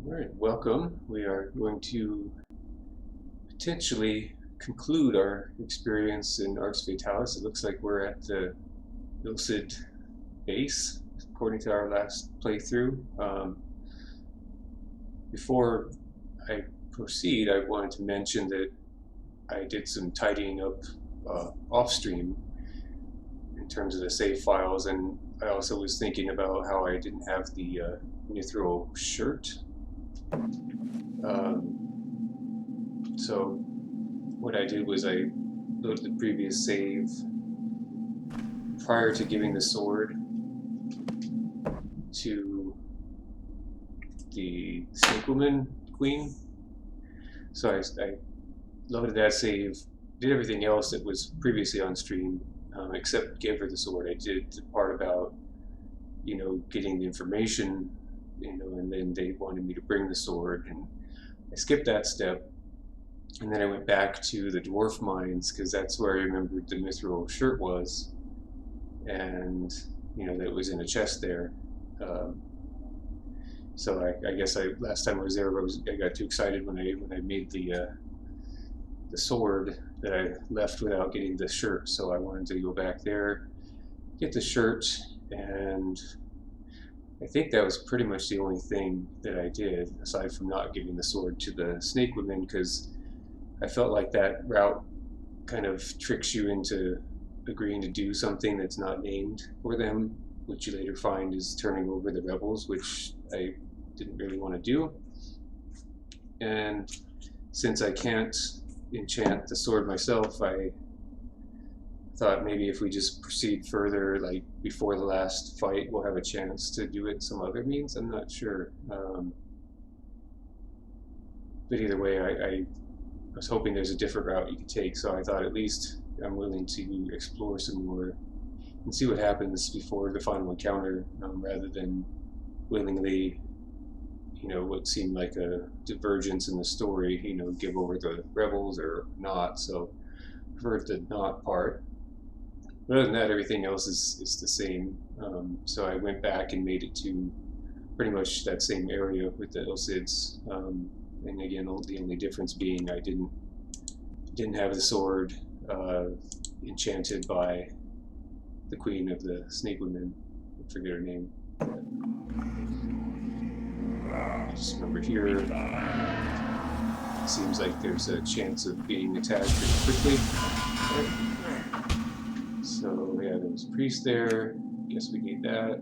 Alright, welcome. We are going to potentially conclude our experience in Arx Fatalis. It looks like we're at the Ilcid base, according to our last playthrough. Before I proceed, I wanted to mention that I did some tidying up off-stream in terms of the save files, and I also was thinking about how I didn't have the Mithril shirt. So what I did was I loaded the previous save prior to giving the sword to the Snake Queen. So I loaded that save, did everything else that was previously on stream, except gave her the sword. I did the part about, getting the information, and then they wanted me to bring the sword, and I skipped that step. And then I went back to the dwarf mines because that's where I remembered the mithril shirt was, and that it was in a chest there. So I guess last time I was there, I got too excited when I made the sword that I left without getting the shirt. So I wanted to go back there, get the shirt, and I think that was pretty much the only thing that I did aside from not giving the sword to the snake women, because I felt like that route kind of tricks you into agreeing to do something that's not named for them, which you later find is turning over the rebels, which I didn't really want to do. And since I can't enchant the sword myself, I thought maybe if we just proceed further, like before the last fight, we'll have a chance to do it some other means. I'm not sure. But either way, I was hoping there's a different route you could take, so I thought at least I'm willing to explore some more and see what happens before the final encounter, rather than willingly, what seemed like a divergence in the story, give over the rebels or not. So I preferred the not part. But other than that, everything else is the same. So I went back and made it to pretty much that same area with the Ilcids. And again, the only difference being I didn't have the sword enchanted by the queen of the snake women. I forget her name. I just remember here, it seems like there's a chance of being attacked pretty quickly. So yeah, there was a priest there. Guess we need that.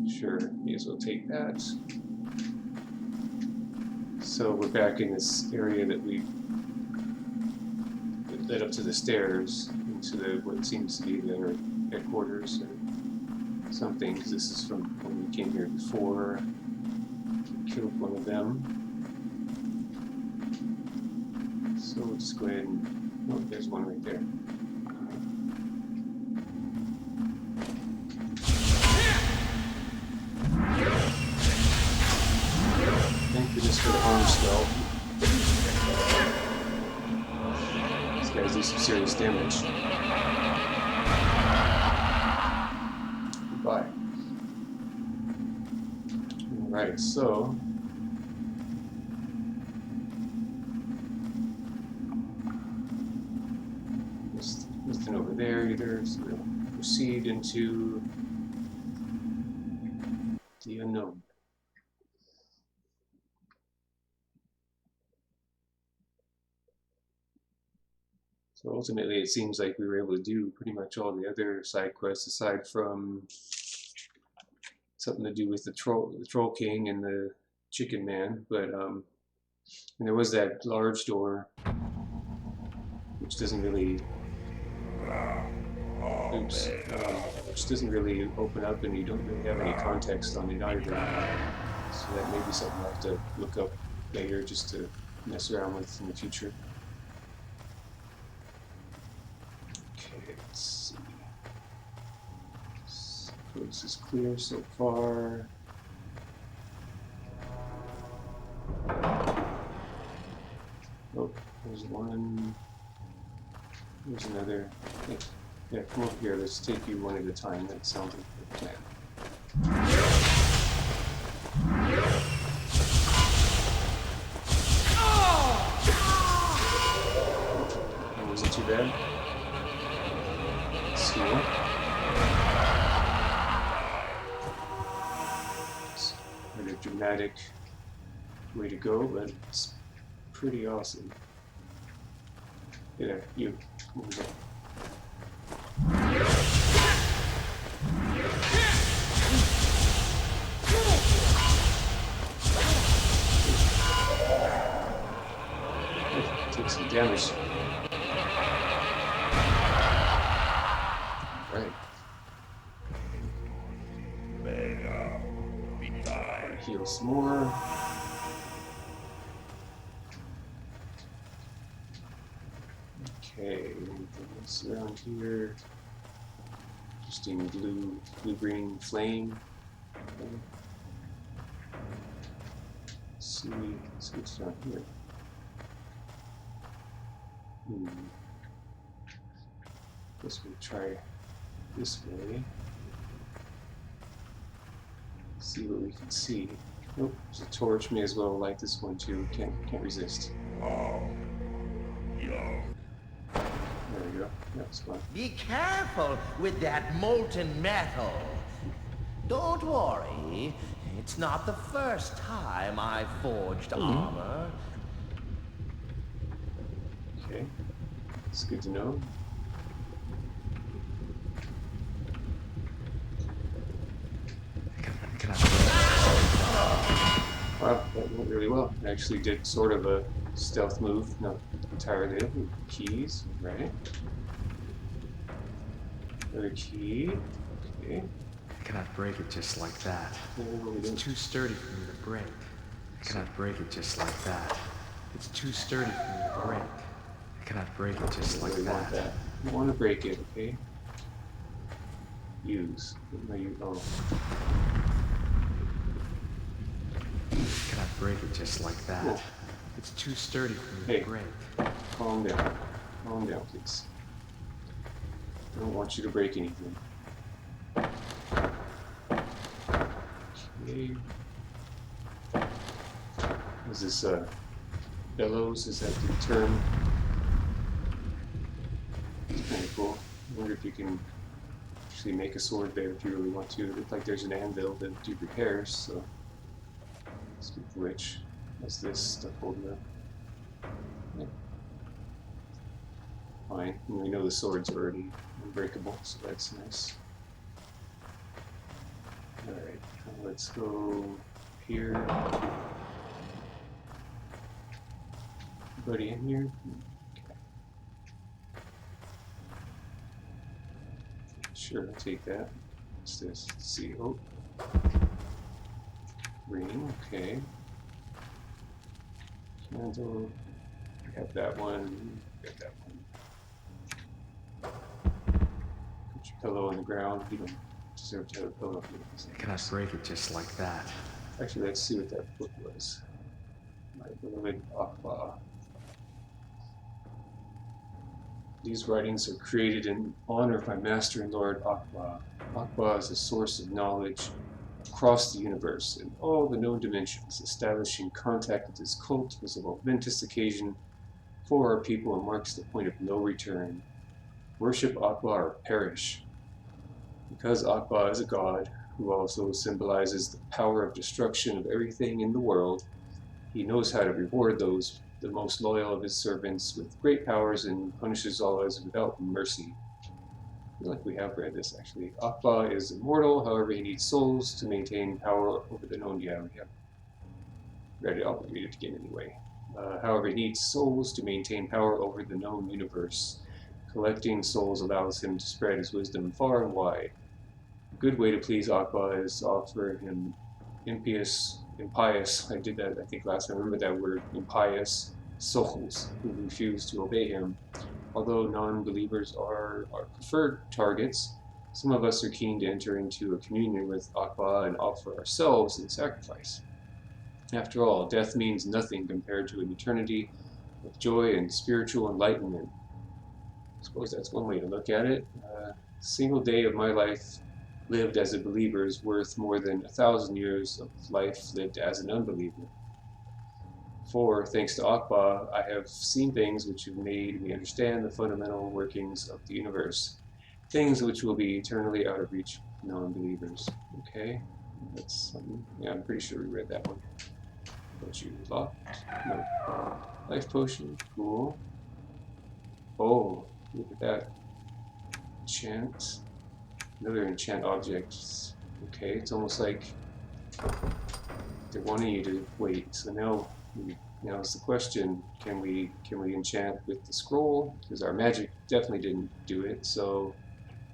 Sure, may as well take that. So we're back in this area that led up to the stairs into what seems to be their headquarters or something, because this is from when we came here before. We killed one of them. So we'll just go ahead and... Oh, there's one right there. Thank goodness for the arm spell. These guys do some serious damage. Goodbye. Alright, so... there's nothing over there either, so we'll proceed into the unknown. So ultimately, it seems like we were able to do pretty much all the other side quests, aside from something to do with the troll king and the chicken man. But and there was that large door, which doesn't really, which doesn't really open up, and you don't really have any context on it either. So that may be something I'll have to look up later, just to mess around with in the future. Let's see. This is clear so far. Oh, there's one. There's another. Yeah, come over here. Let's take you one at a time. That sounds like a plan. Quite a dramatic way to go, but it's pretty awesome. Yeah, you. Take some damage. Right. Heal some more. Okay, anything else around here? Interesting blue-green flame. Okay. Let's see what's down here. Guess we'll try this way. See what we can see. Nope, there's a torch. May as well light this one too. Can't resist. There we go. That's fine. Be careful with that molten metal. Don't worry. It's not the first time I've forged armor. Okay. It's good to know. Wow, that went really well. I actually did sort of a stealth move, not entirely. Keys, right? Another key. Okay. I cannot break it just like that. It's too sturdy for me to break. I cannot break it just like that. It's too sturdy for me to break. I cannot break it just like that. You want to break it, okay? Use. What am I using? Oh. I cannot break it just like that. Cool. It's too sturdy for me to break. Calm down. Calm down, please. I don't want you to break anything. Okay. Is this bellows? Is that the term? It's kind of cool. I wonder if you can actually make a sword there if you really want to. It looks like there's an anvil to do repairs, so speak of which, what's this stuff holding up? Yeah. Fine. And we know the sword's already unbreakable, so that's nice. Alright, let's go here. Anybody in here? Okay. Sure, I'll take that. What's this? Let's see. Oh. Ring, okay. Candle. I have that one. Got that one. Put your pillow on the ground. You don't deserve to have a pillow. I cannot break it just like that. Actually, let's see what that book was. My beloved Akba. These writings are created in honor of my master and lord Akba. Akba is a source of knowledge across the universe in all the known dimensions. Establishing contact with this cult was a momentous occasion for our people and marks the point of no return. Worship Akba or perish. Because Akba is a god who also symbolizes the power of destruction of everything in the world, he knows how to reward those the most loyal of his servants with great powers and punishes all others without mercy. I feel like we have read this actually. Akba is immortal, however he needs souls to maintain power over the known. Yeah, we have read it. I'll read it again anyway. However he needs souls to maintain power over the known universe. Collecting souls allows him to spread his wisdom far and wide. A good way to please Akba is to offer him impious, I did that I think last time, remember that word, impious souls who refuse to obey him. Although non-believers are our preferred targets, some of us are keen to enter into a communion with Akba and offer ourselves in sacrifice. After all, death means nothing compared to an eternity of joy and spiritual enlightenment. I suppose that's one way to look at it. A single day of my life lived as a believer is worth more than 1,000 years of life lived as an unbeliever. For, thanks to Akba, I have seen things which have made me understand the fundamental workings of the universe. Things which will be eternally out of reach of non-believers. Okay, That's something. Yeah, I'm pretty sure we read that one. Don't you locked? No. Life potion. Cool. Oh, look at that. Enchant. Another enchant object. Okay, it's almost like they're wanting you to wait. So now is the question: Can we enchant with the scroll? Because our magic definitely didn't do it. So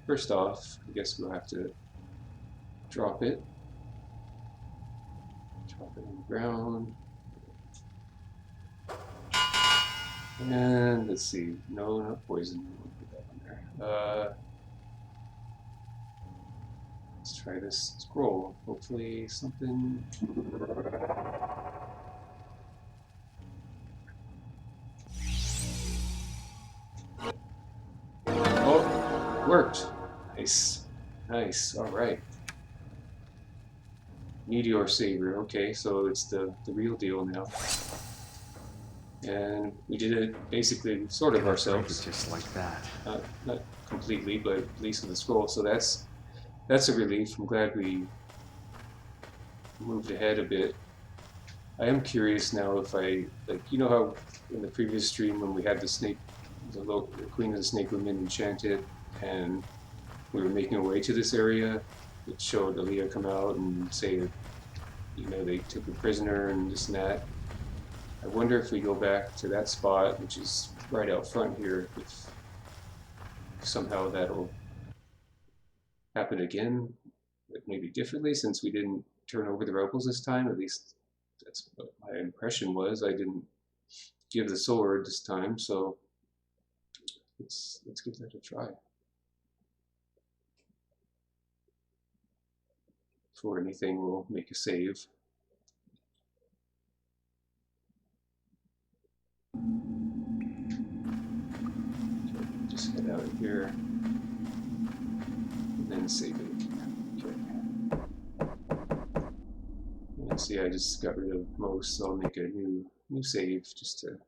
first off, I guess we'll have to drop it. Drop it on the ground. And let's see. No, not poison. We'll put that on there. Let's try this scroll. Hopefully something. Oh, worked. Nice. Nice. All right. Meteor Saber. Okay, so it's the real deal now. And we did it basically sort of ourselves. Just like that. Not completely, but at least with the scroll. So that's a relief. I'm glad we moved ahead a bit. I am curious now if you know how in the previous stream when we had the snake, the Queen of the Snake Women enchanted, and we were making our way to this area, it showed Aaliyah come out and say that, they took a prisoner and this and that. I wonder if we go back to that spot, which is right out front here, if somehow that'll happen again, but maybe differently, since we didn't turn over the rebels this time. At least that's what my impression was. I didn't give the sword this time, so let's give that a try. Before anything, we'll make a save. Okay, just head out of here and then save it. And see, I just got rid of most, so I'll make a new save just to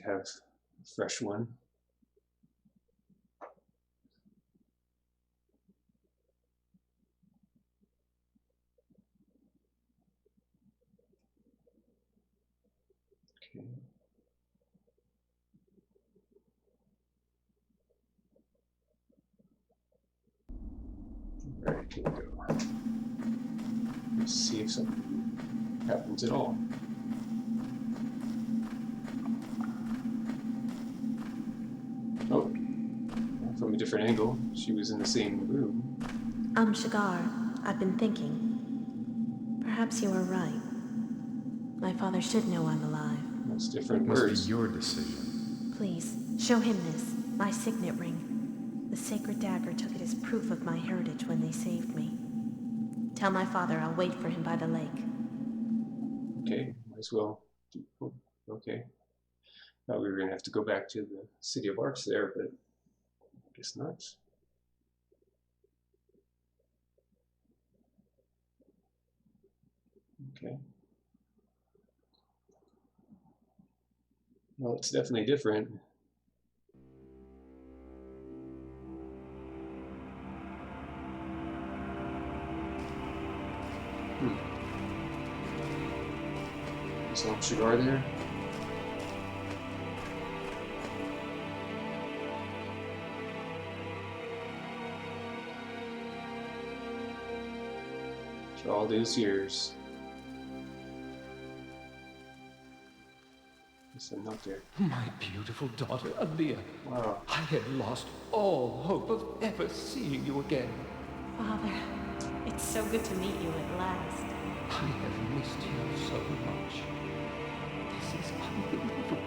have a fresh one. Okay. All right, here we go. Let's see if something happens at all. Oh, from a different angle. She was in the same room. Shigar, I've been thinking. Perhaps you are right. My father should know I'm alive. That's different It must words. be your decision. Please, show him this, my signet ring. The sacred dagger took it as proof of my heritage when they saved me. Tell my father I'll wait for him by the lake. Okay, might as well. Okay. Thought we were gonna have to go back to the city of Arx there, but I guess not. Okay. Well, it's definitely different. Is Shigar there? For all those years. Guess I'm not there. My beautiful daughter, Aaliyah. Wow. I had lost all hope of ever seeing you again. Father, it's so good to meet you at last. I have missed you so much. This is unbelievable.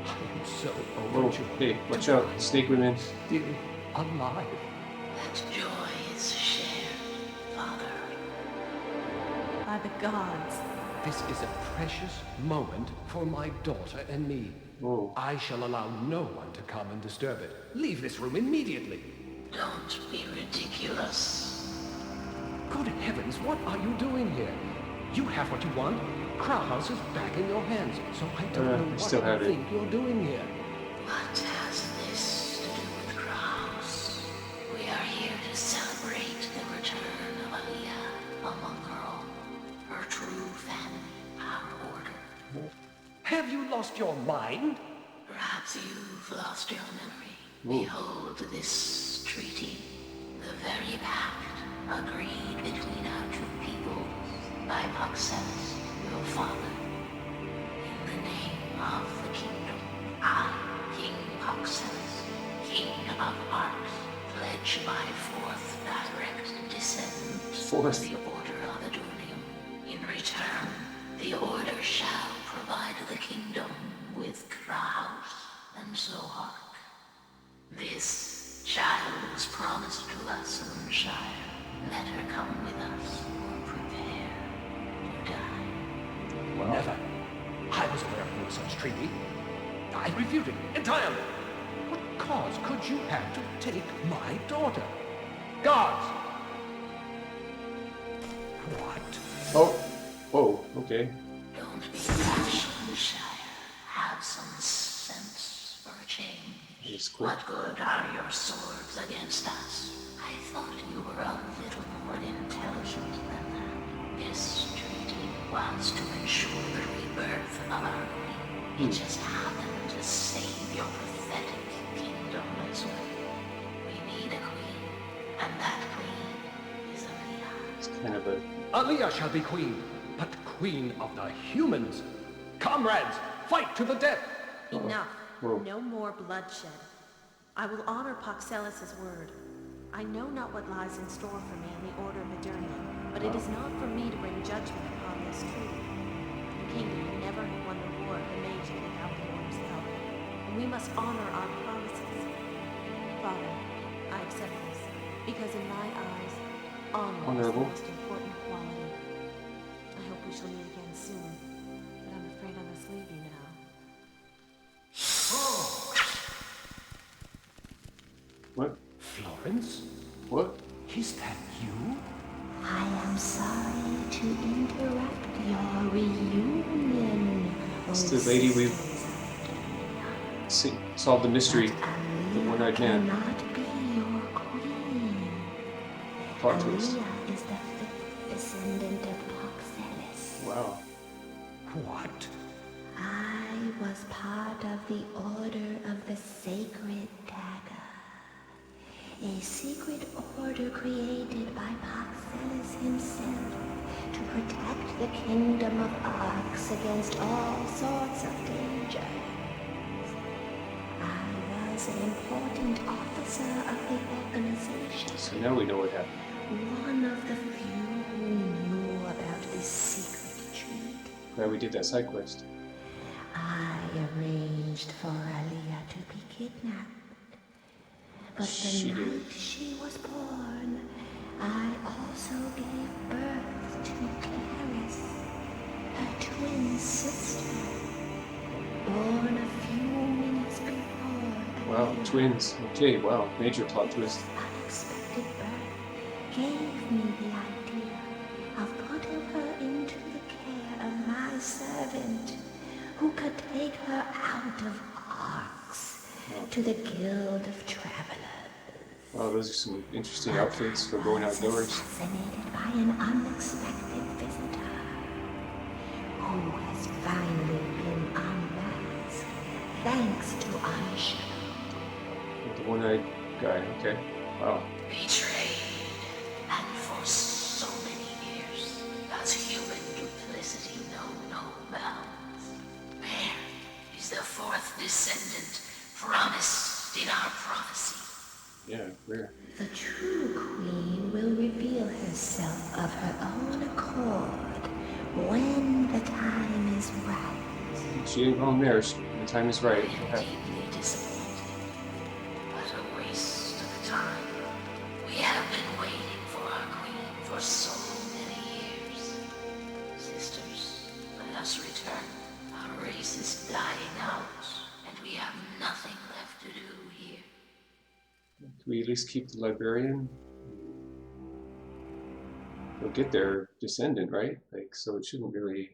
I am so Oh, overjoyed. hey, watch out, snake women. Still alive. That joy is shared, Father. By the gods. This is a precious moment for my daughter and me. Whoa. I shall allow no one to come and disturb it. Leave this room immediately. Don't be ridiculous. Good heavens, what are you doing here? You have what you want. Kraus is back in your hands, so I don't know still what have you it. think you're doing here. What has this to do with Kraus? We are here to celebrate the return of Aaliyah. family, our order. Have you lost your mind? Perhaps you've lost your memory. Ooh. Behold this treaty, the very pact agreed between our two peoples by Paxelis, your father. In the name of the kingdom, I, King Paxelis, King of Arx, pledge my fourth direct descent Fourth? to the Order of Adurnium. In return, the Order shall provide the kingdom with Kraus and Zohark. This child was promised to us, Moonshire. Let her come with us, or prepare to die. Never. I was aware of no such treaty. I refute it entirely. What cause could you have to take my daughter? Guards! What? Oh. Whoa. Okay. Don't be rash, Moonshire. Have some sense for a change. It's quick. What good are your swords against us? I thought you were a little more intelligent than that. This treaty was to ensure the rebirth of our queen. It just happened to save your pathetic kingdom as well. We need a queen, and that queen is Aaliyah. It's kind of a... Aaliyah shall be queen, but queen of the humans. Comrades, fight to the death! Enough. Whoa. No more bloodshed. I will honor Paxelis' word. I know not what lies in store for me in the Order of Adurnium, but it is not for me to bring judgment upon this treaty. The kingdom would never have won the war of the Magi without the Order's help, and we must honor our promises. Father, I accept this, because in my eyes, honor is the Honorable. most important quality. I hope we shall meet again soon, but I'm afraid I must leave you now. What? Florence? What? Is that you? I am sorry to interrupt your reunion. It's the lady we solved the mystery. The one-eyed man. Cannot be your queen. Plot twist. Aaliyah is the fifth descendant of Paxelis. Wow. What? I was part of the Order of the Sacred Dagger. A secret order created by Paxelis himself to protect the kingdom of Arx against all sorts of dangers. I was an important officer of the organization. So now we know what happened. One of the few who knew about this secret treaty. Glad we did that side quest. I arranged for Aaliyah to be kidnapped. But She the did. night she was born, I also gave birth to Clarice, her twin sister, born a few minutes before. Wow, Aaliyah. twins. Okay, wow, major plot twist. Unexpected birth gave me the idea of putting her into the care of my servant, who could take her out of Arx to the Guild of Travelers. Wow, those are some interesting outfits for going outdoors. Fascinated by an unexpected visitor, who has finally been unmasked thanks to Ansha. The one-eyed guy, okay. Wow. Betrayed, and for so many years, does human duplicity know no bounds? Where is the fourth descendant promised in our prophecy? Yeah, where? The true queen will reveal herself of her own accord when the time is right. She ain't going there. The time is right. I am deeply disappointed, but a waste of time. We have been waiting for our queen for so many years. Sisters, let us return. Our race is dying out, and we have nothing left to do here. Can we at least keep the librarian? We'll get their descendant, right? Like, so it shouldn't really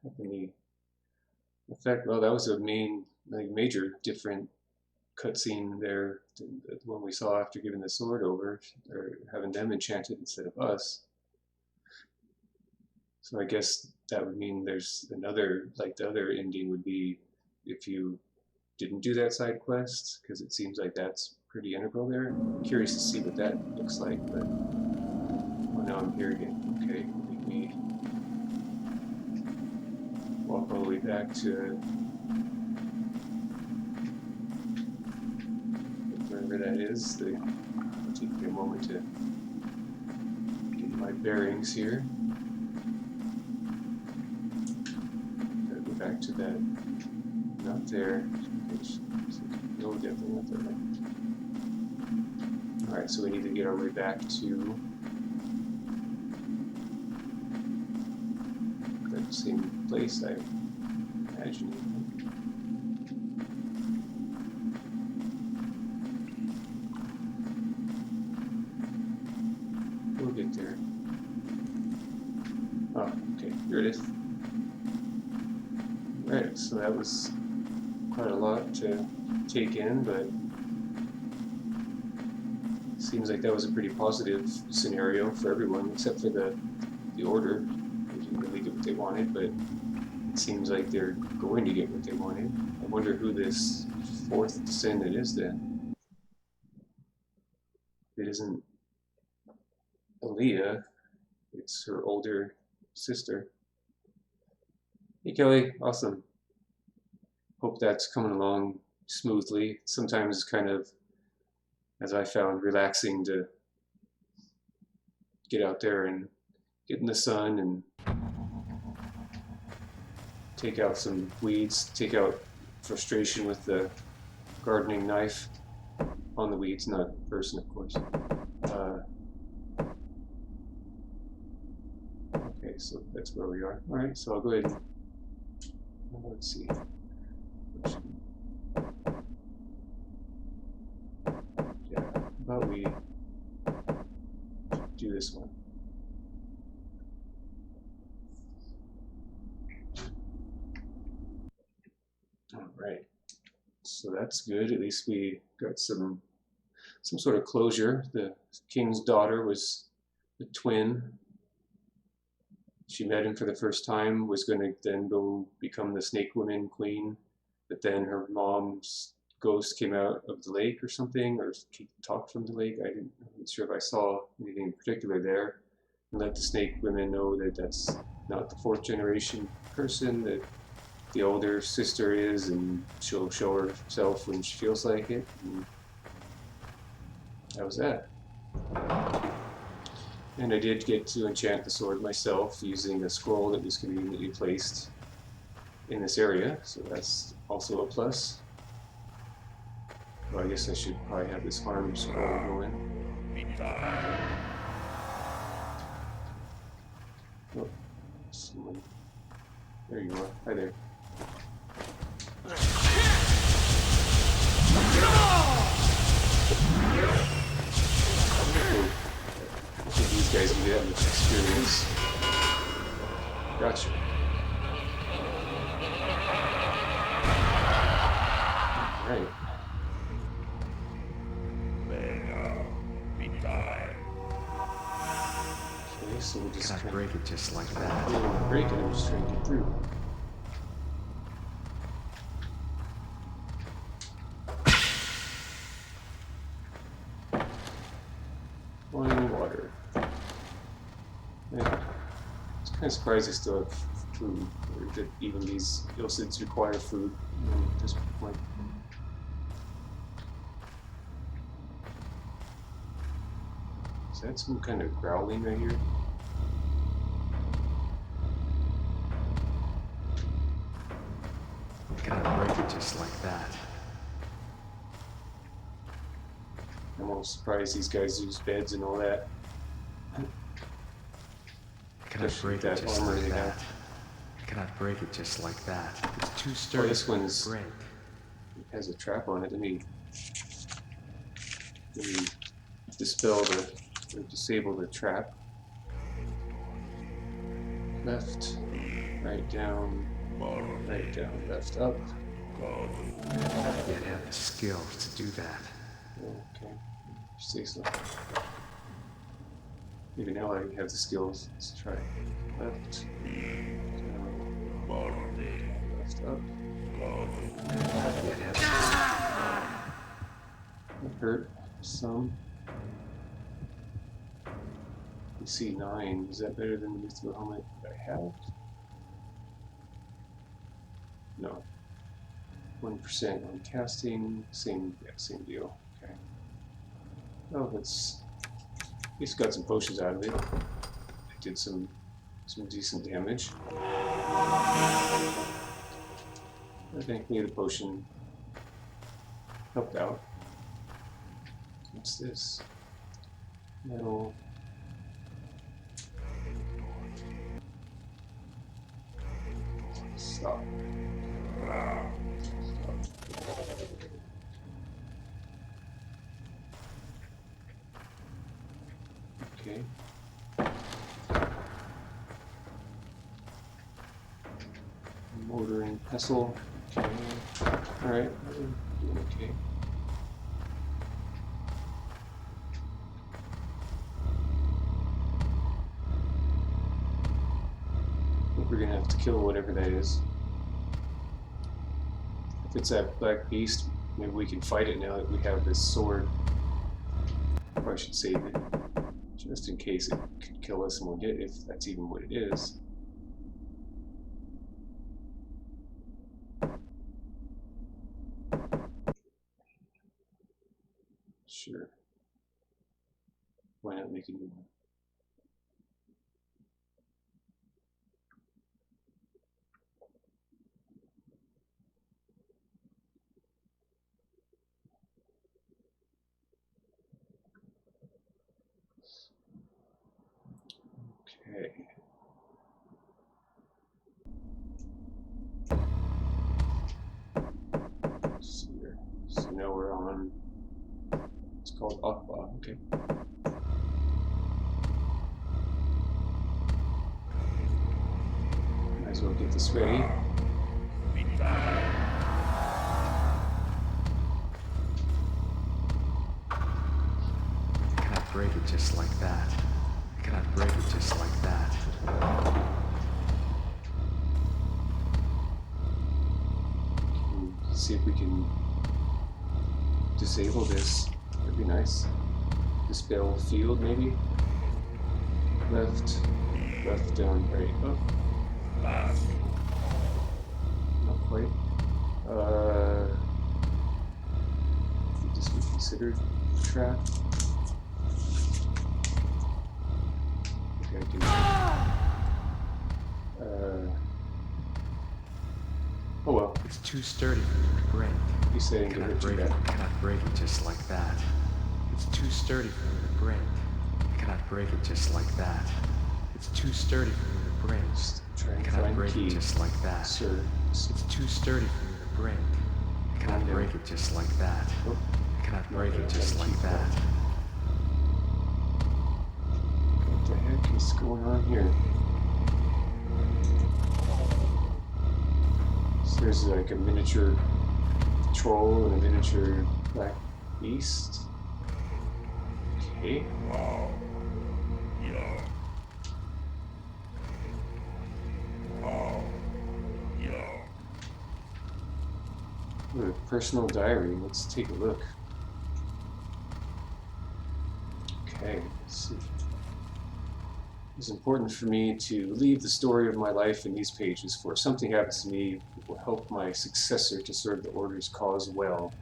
have any effect. Well, that was a major different cutscene there. The one we saw after giving the sword over, or having them enchanted instead of us. So I guess that would mean there's another, like the other ending would be if you didn't do that side quest, because it seems like that's pretty integral there. I'm curious to see what that looks like, but well, now I'm here again. Okay, we walk all the way back to wherever that is. It'll take me a moment to get my bearings here. Gotta go back to that. Not there. No, definitely not there. Alright, so we need to get our way back to that same place, I imagine. We'll get there. Oh, okay, here it is. Right, so that was quite a lot to take in, but seems like that was a pretty positive scenario for everyone, except for the Order. They didn't really get what they wanted, but it seems like they're going to get what they wanted. I wonder who this fourth descendant is then. It isn't Aaliyah, it's her older sister. Hey Kelly, awesome. Hope that's coming along smoothly. Sometimes it's kind of, as I found, relaxing to get out there and get in the sun and take out some weeds, take out frustration with the gardening knife on the weeds, not person, of course. Okay, so that's where we are. All right, so I'll go ahead and let's see. Yeah, how about we do this one? All right, so that's good. At least we got some sort of closure. The king's daughter was the twin. She met him for the first time, was going to then go become the Snake Woman queen, but then her mom's ghost came out of the lake or something, or talked from the lake. I'm not sure if I saw anything in particular there. And let the Snake Women know that that's not the fourth generation person, that the older sister is, and she'll show herself when she feels like it. And that was that. And I did get to enchant the sword myself using a scroll that was conveniently placed in this area, so that's also a plus. Well, I guess I should probably have this harm scroll going. Oh, someone. There you are. Hi there. I think these guys can get that much experience. Gotcha. Right. Okay, so we'll just Can I break it just like that? Yeah, break it. I'm just trying to get through. Boiling water. Yeah. I'm kind of surprised I still have food, or that even these ilcids require food at this point. Is that some kind of growling right here? Can I break it just like that? I'm almost surprised these guys use beds and all that. Can I break it just armor like they that? have. Can I break it just like that? It's too sturdy. Oh, this one's to break. has a trap on it. Let me dispel or disable the trap. Left, right down, left, up. I don't yet have the skills to do that. Okay, say so. Maybe now I have the skills. Let's try left, left up. That hurt some. You see 9. Is that better than the mithril helmet that I have? No. 1% on casting. Same deal. Okay. Oh, that's. At least got some potions out of it. I did some decent damage. I think the potion helped out. What's this? Metal. Stop. Okay. Motoring pestle. Okay. Alright. Okay. I think we're gonna have to kill whatever that is. If it's that black beast, maybe we can fight it now that we have this sword. Or I should save it. Just in case it could kill us in one hit, if that's even what it is. Sure. Why not make a new one? Okay. Let's see here. So now we're on. It's called Aqua. Okay. Might as well get this ready. I cannot break it just like that. I cannot break it just like that. See if we can disable this. That'd be nice. Dispel field, maybe? Left, down, right, up. Not quite. Would this be considered a trap? Okay, I can. Oh well. It's too sturdy for me to break. You saying I to cannot hurt you break it. back? I cannot break it just like that. It's too sturdy for me to break. I cannot break it just like that. It's too sturdy for me to break. Just try I and cannot find the break key. it just like that. Sir. It's too sturdy for me to break. I cannot Calm down. break it just like that. Oh, I cannot break it just like that. what the heck is going on here? So there's like a miniature troll and a miniature black beast. Okay. Ooh, a personal diary. Let's take a look. Okay, let's see. It's important for me to leave the story of my life in these pages, for if something happens to me, it will help my successor to serve the Order's cause well.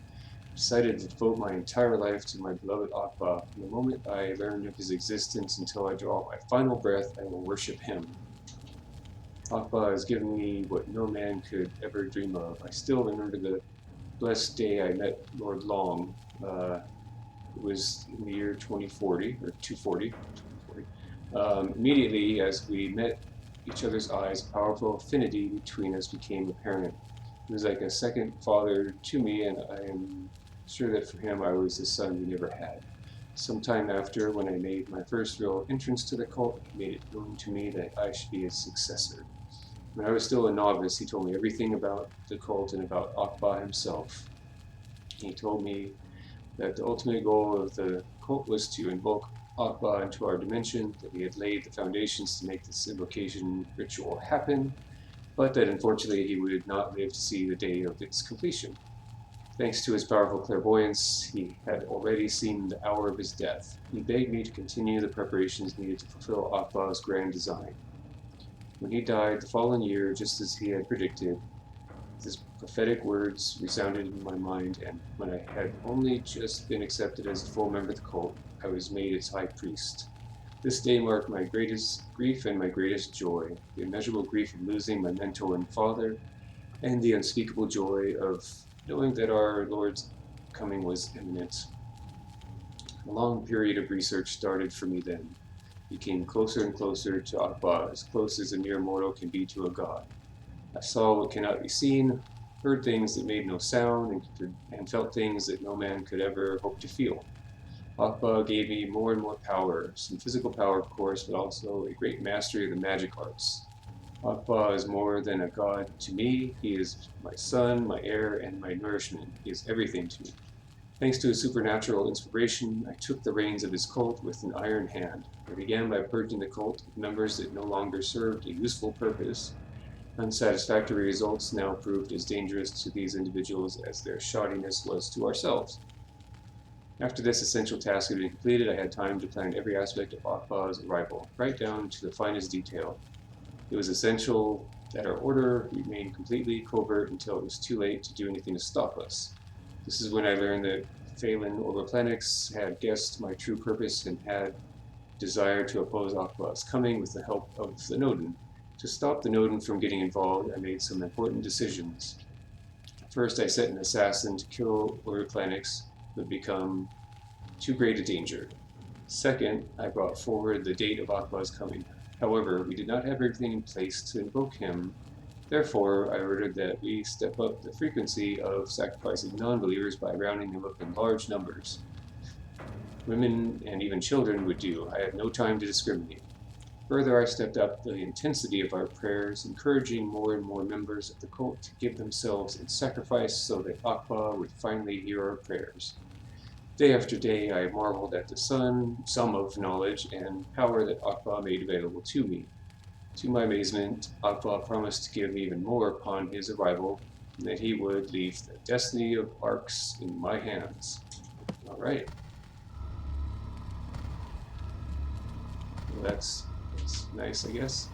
I decided to devote my entire life to my beloved Akba. From the moment I learned of his existence until I draw my final breath, I will worship him. Akba has given me what no man could ever dream of. I still remember the blessed day I met Lord Long. It was in the year 2040, or 240. Immediately as we met each other's eyes, a powerful affinity between us became apparent. He was like a second father to me, and I am sure that for him I was the son we never had. Sometime after, when I made my first real entrance to the cult, he made it known to me that I should be his successor. When I was still a novice, he told me everything about the cult and about Akba himself. He told me that the ultimate goal of the cult was to invoke Akba into our dimension, that he had laid the foundations to make this invocation ritual happen, but that unfortunately he would not live to see the day of its completion. Thanks to his powerful clairvoyance, he had already seen the hour of his death. He begged me to continue the preparations needed to fulfill Akba's grand design. When he died the following year, just as he had predicted, his prophetic words resounded in my mind, and when I had only just been accepted as a full member of the cult, I was made its high priest. This day marked my greatest grief and my greatest joy, the immeasurable grief of losing my mentor and father, and the unspeakable joy of knowing that our Lord's coming was imminent. A long period of research started for me then. Became closer and closer to Akba, as close as a mere mortal can be to a god. I saw what cannot be seen, heard things that made no sound, and felt things that no man could ever hope to feel. Akba gave me more and more power, some physical power of course, but also a great mastery of the magic arts. Akba is more than a god to me. He is my son, my heir, and my nourishment. He is everything to me. Thanks to his supernatural inspiration, I took the reins of his cult with an iron hand. I began by purging the cult of members that no longer served a useful purpose. Unsatisfactory results now proved as dangerous to these individuals as their shoddiness was to ourselves. After this essential task had been completed, I had time to plan every aspect of Akba's arrival, right down to the finest detail. It was essential that our order remain completely covert until it was too late to do anything to stop us. This is when I learned that Phelan Overplanix had guessed my true purpose and had desired to oppose Akba's coming with the help of the Nodin. To stop the Nodin from getting involved, I made some important decisions. First, I sent an assassin to kill Overplanix, who had become too great a danger. Second, I brought forward the date of Akba's coming. However, we did not have everything in place to invoke him. Therefore, I ordered that we step up the frequency of sacrificing non-believers by rounding them up in large numbers. Women and even children would do. I had no time to discriminate. Further, I stepped up the intensity of our prayers, encouraging more and more members of the cult to give themselves in sacrifice so that Akba would finally hear our prayers. Day after day, I marveled at the sum of knowledge and power that Akba made available to me. To my amazement, Akba promised to give me even more upon his arrival, and that he would leave the destiny of Arx in my hands. All right. Well, that's nice, I guess.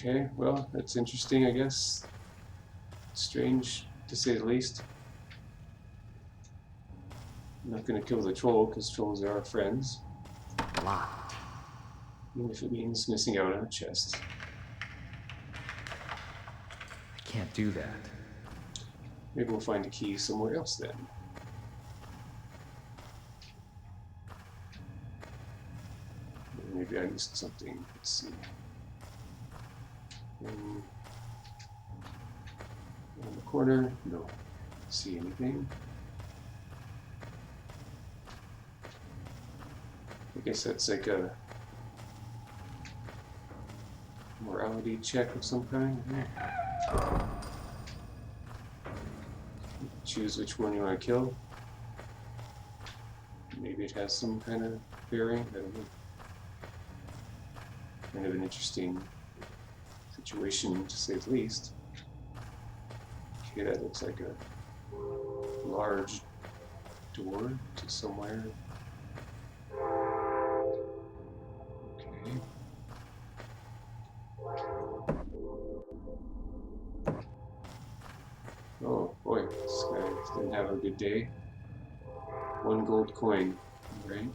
Okay, well, that's interesting, I guess. Strange, to say the least. I'm not going to kill the troll, because trolls are our friends. Locked. Even if it means missing out on a chest. I can't do that. Maybe we'll find a key somewhere else then. Maybe I missed something. Let's see. On the corner, no. See anything? I guess that's like a morality check of some kind. Choose which one you want to kill. Maybe it has some kind of bearing. I don't know. Kind of an interesting situation, to say the least. Okay, that looks like a large door to somewhere. Okay. Oh boy, this guy didn't have a good day. 1 gold coin, right?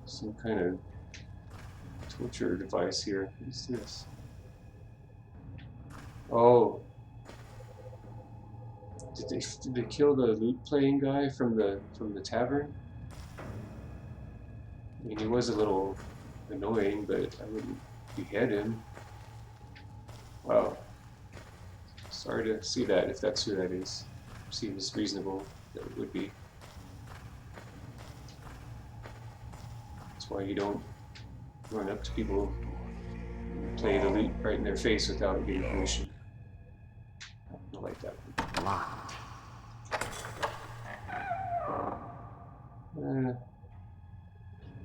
Some kind of torture device here. What is this? Oh. Did they kill the lute playing guy from the tavern? I mean, he was a little annoying, but I wouldn't behead him. Wow. Sorry to see that, if that's who that is. Seems reasonable that it would be. That's why you don't run up to people and play the loot right in their face without getting permission. I like that one. Locked.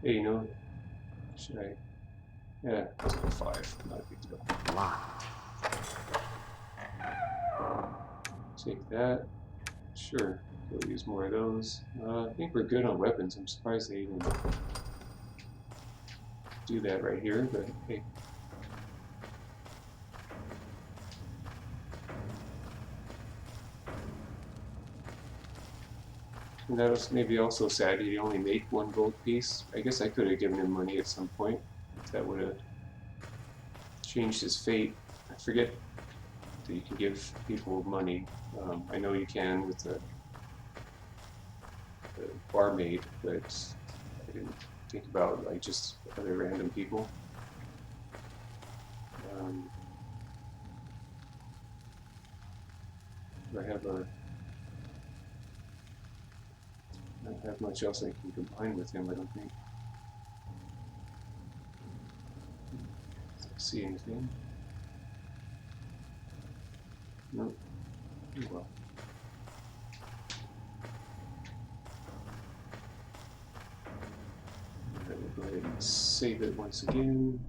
Hey, you know, should I? Yeah, let's go 5. Not a big deal. Locked. Take that. Sure. We'll use more of those. I think we're good on weapons. I'm surprised they even do that right here, but hey. And that was maybe also sad he only made 1 gold piece. I guess I could have given him money at some point. That would have changed his fate. I forget that you can give people money. I know you can with the barmaid, but I didn't think about like just other random people. Do I don't have much else I can combine with him, I don't think. See anything? Nope. Oh well. Alright, we'll go ahead and save it once again.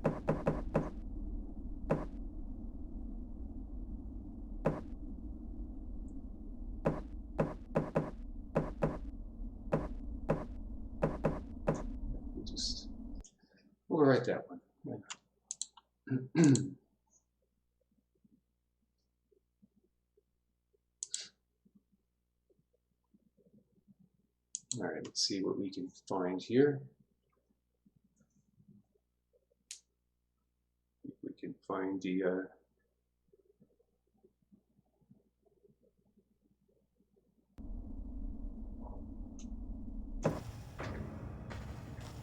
We'll just overwrite that one. Why not? Alright, let's see what we can find here. If we can find the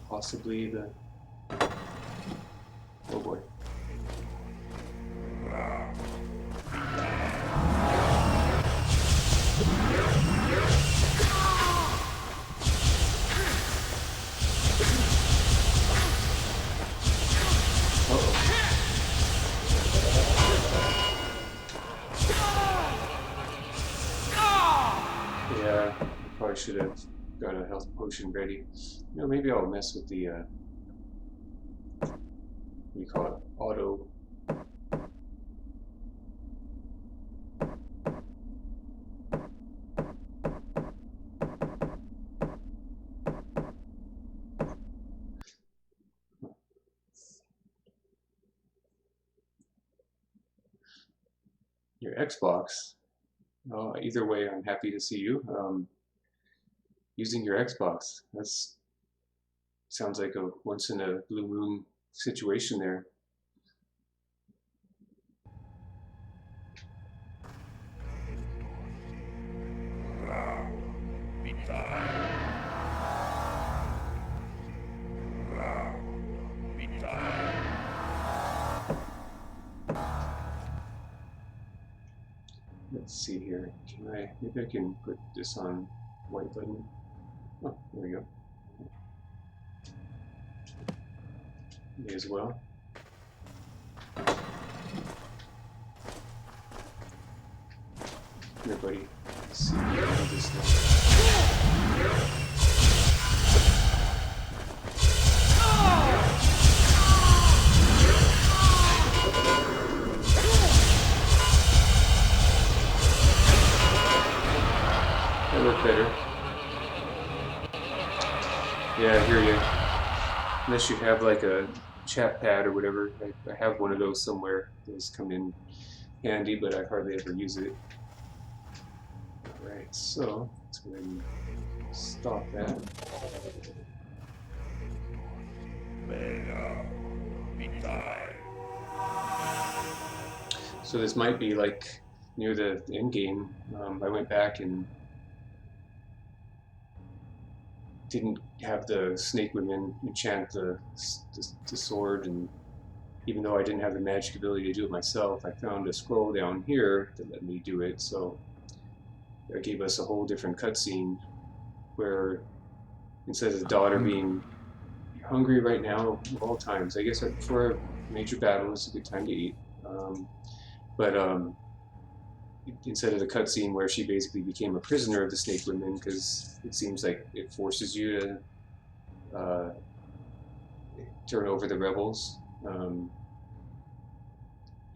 possibly the, oh boy. Yeah, probably should have got a health potion ready. You know, maybe I'll mess with the what do you call it? Auto. Your Xbox. Either way, I'm happy to see you. Using your Xbox. That's sounds like a once in a blue moon situation there. Let's see here. Can I? Maybe I can put this on white button. Oh, there we go. May as well. Here, buddy. Let's see. How this that looked better. Yeah, I hear you. Unless you have like a chat pad or whatever. I have one of those somewhere. Those come in handy, but I hardly ever use it. Alright, so let's go ahead and stop that. So this might be like near the end game. I went back and didn't have the snake women enchant the sword, and even though I didn't have the magic ability to do it myself, I found a scroll down here that let me do it. So it gave us a whole different cutscene where instead of the daughter being hungry right now of all times, I guess right before a major battle is a good time to eat. But instead of the cutscene where she basically became a prisoner of the snake women, because it seems like it forces you to turn over the rebels,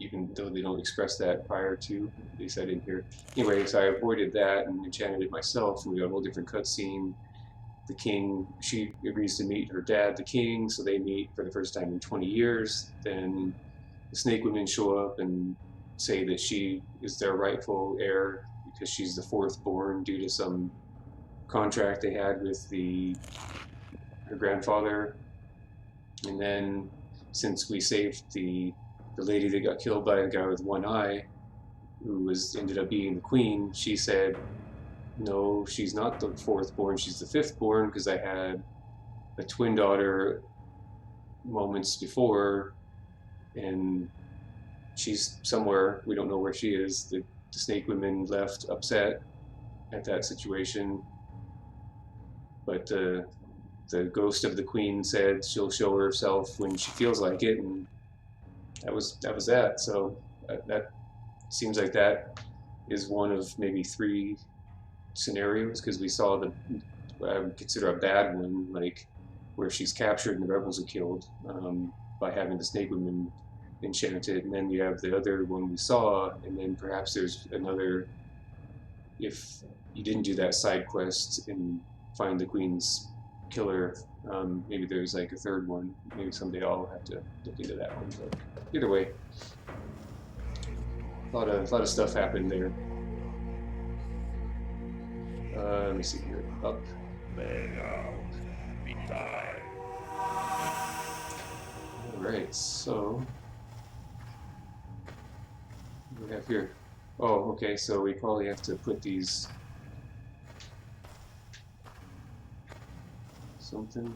even though they don't express that prior to, at least I didn't hear. Anyway, so I avoided that and enchanted it myself, and we got a whole different cutscene. The king, she agrees to meet her dad, the king, so they meet for the first time in 20 years. Then the snake women show up and say that she is their rightful heir because she's the fourth born due to some contract they had with her grandfather. And then since we saved the lady that got killed by the guy with one eye, who ended up being the queen, she said, no, she's not the fourth born, she's the fifth born, because I had a twin daughter moments before, and she's somewhere, we don't know where she is. The snake women left upset at that situation, but the ghost of the queen said she'll show herself when she feels like it, and that was that. So that seems like that is one of maybe 3 scenarios, because we saw what I would consider a bad one, like where she's captured and the rebels are killed by having the snake women enchanted, and then you have the other one we saw, and then perhaps there's another, if you didn't do that side quest and find the queen's killer, maybe there's like a third one. Maybe someday I'll have to look into that one, but either way, a lot of stuff happened there. Let me see here. Up. Alright, so what do we have here? Oh, okay, so we probably have to put these something.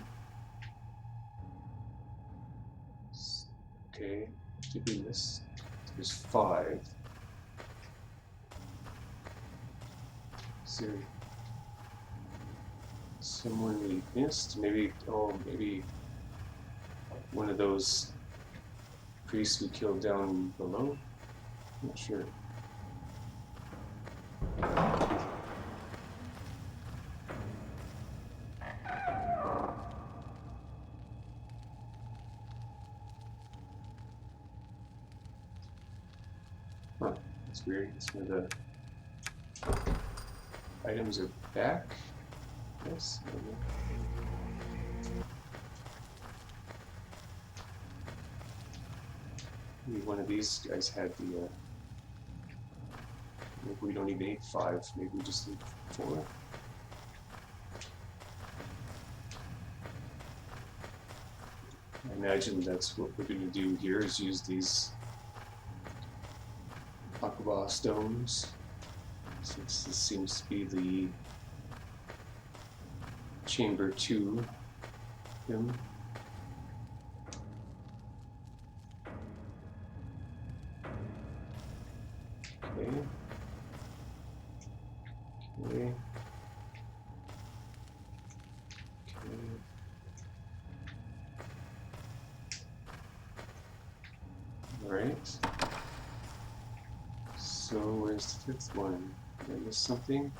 Okay, should be this. There's 5. Is there someone we missed? Maybe, maybe one of those priests we killed down below? Not sure. Huh, that's weird. Some of the items are back. Yes. Maybe one of these guys had the. Maybe we don't even need 5. Maybe we just need 4. I imagine that's what we're going to do here, is use these Aquaba stones, since this seems to be the chamber 2 him. Okay. Okay. Okay. Alright. So where's the 5th one? Did I miss something?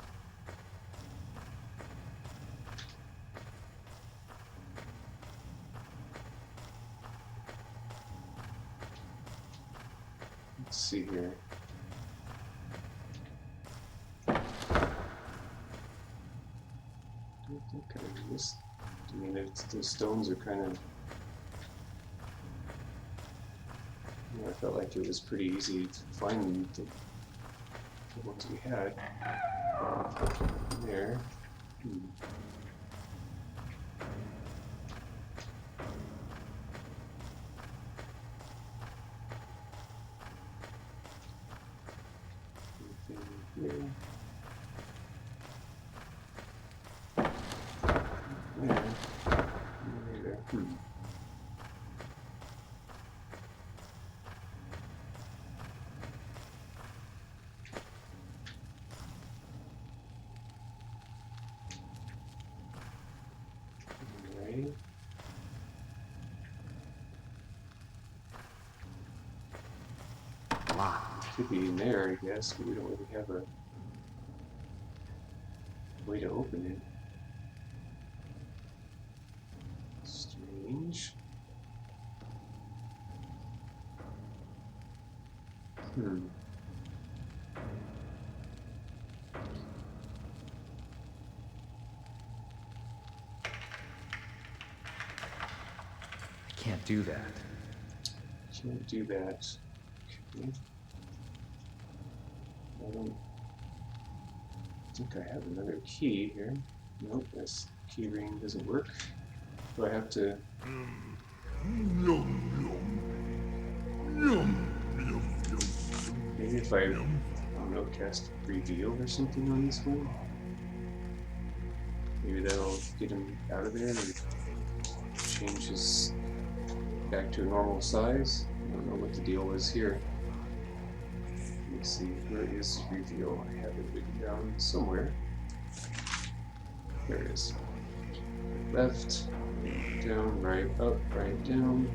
Let's see here. I don't think I missed. I mean, the stones are kind of. I felt like it was pretty easy to find the ones we had there. Anything here? Could be in there, I guess, but we don't really have a way to open it. Strange. I can't do that. Can't do that. Okay. I don't think I have another key here. Nope, this key ring doesn't work. Do I have to... Maybe if I don't know, cast reveal or something on this one? Maybe that'll get him out of there and change his back to a normal size. I don't know what the deal was here. Let's see, where is reveal? I have it written down somewhere. There it is. Left, down, right, up, right, down,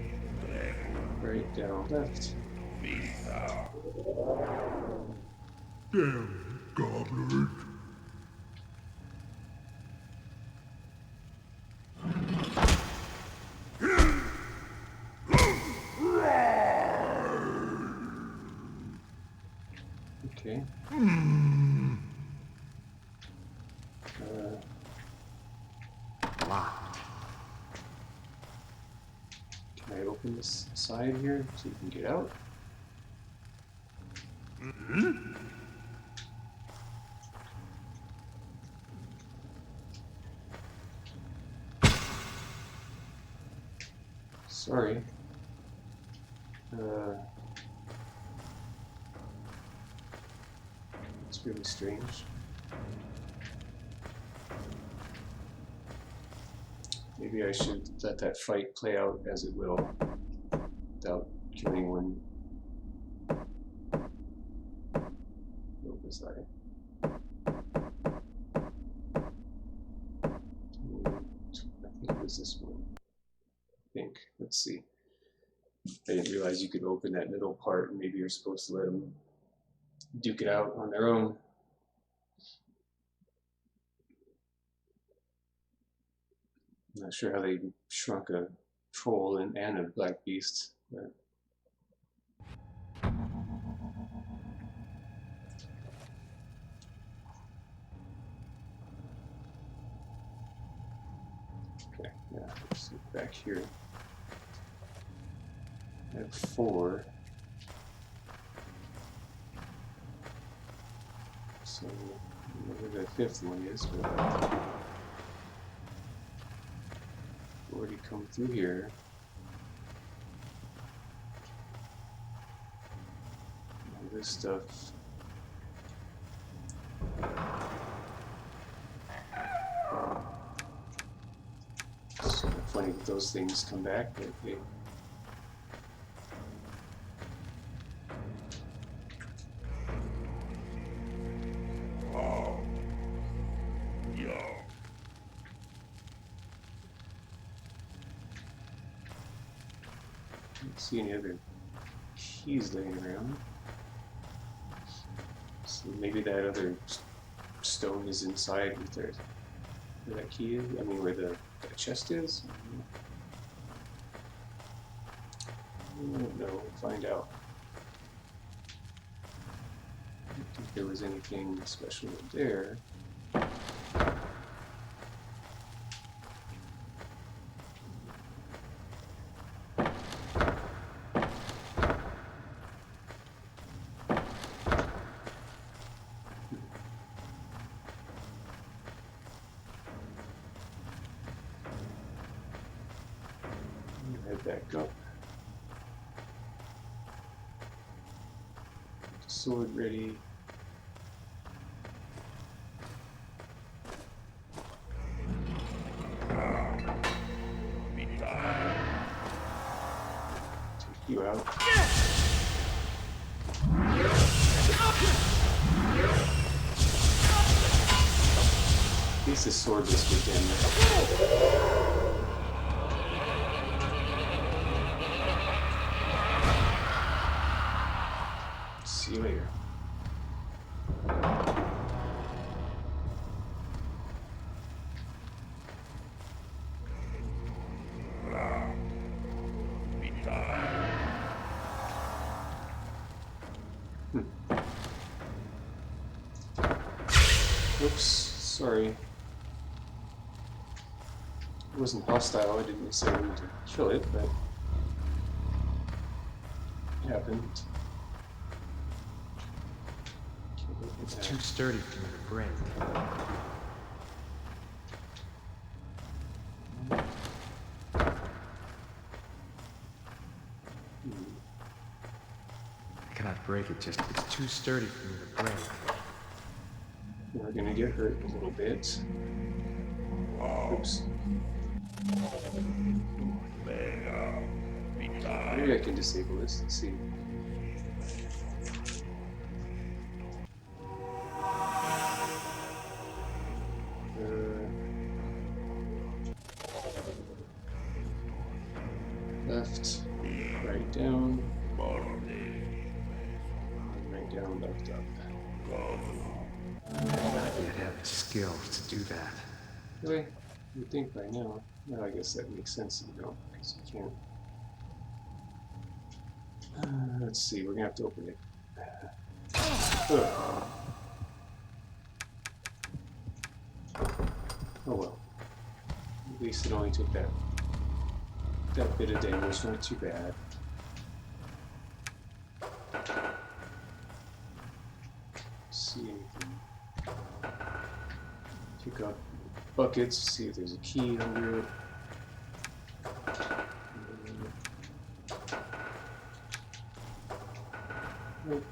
left. Damn gobblers. Okay. Locked. Can I open this side here so you can get out? Sorry. It's really strange. Maybe I should let that fight play out as it will, without killing one. What was I? I think it was this one. I think. Let's see. I didn't realize you could open that middle part, and maybe you're supposed to let them duke it out on their own. I'm not sure how they shrunk a troll and a black beast, but okay, yeah, let's look back here. I have 4. So, I don't know where the 5th one is, but already come through here. All this stuff. It's sort of funny that those things come back, but they... I don't see any other keys laying around. So maybe that other stone is inside with where that key is. I mean, where the chest is. I don't know. We'll find out. I don't think there was anything special there. Head back up. Sword ready. Take you out. At least the sword was within. See you later. Oops, sorry. It wasn't hostile, I didn't necessarily need to kill it, but it happened. It's too sturdy for me to break. I cannot break it, just it's too sturdy for me to break. We're gonna get hurt a little bit. Oops. Maybe I can disable this. Let's see. Left, right down, right down, left up. I do not yet have the skills to do that. Really? You'd think by now. Well, I guess that makes sense if you don't, because you can't. Let's see, we're gonna have to open it. Ugh. Oh well. At least it only took that bit of damage, not too bad. See anything. Pick up buckets, see if there's a key under it. Nope.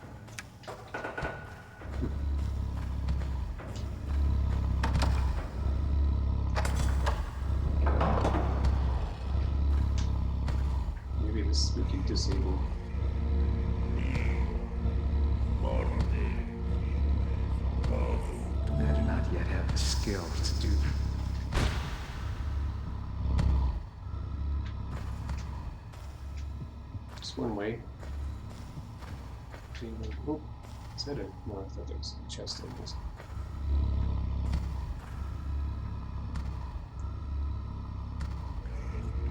Maybe this we can disable. I do not yet have the skills to do that. Just one way. Oh, is that a... No, I thought that was a chest almost.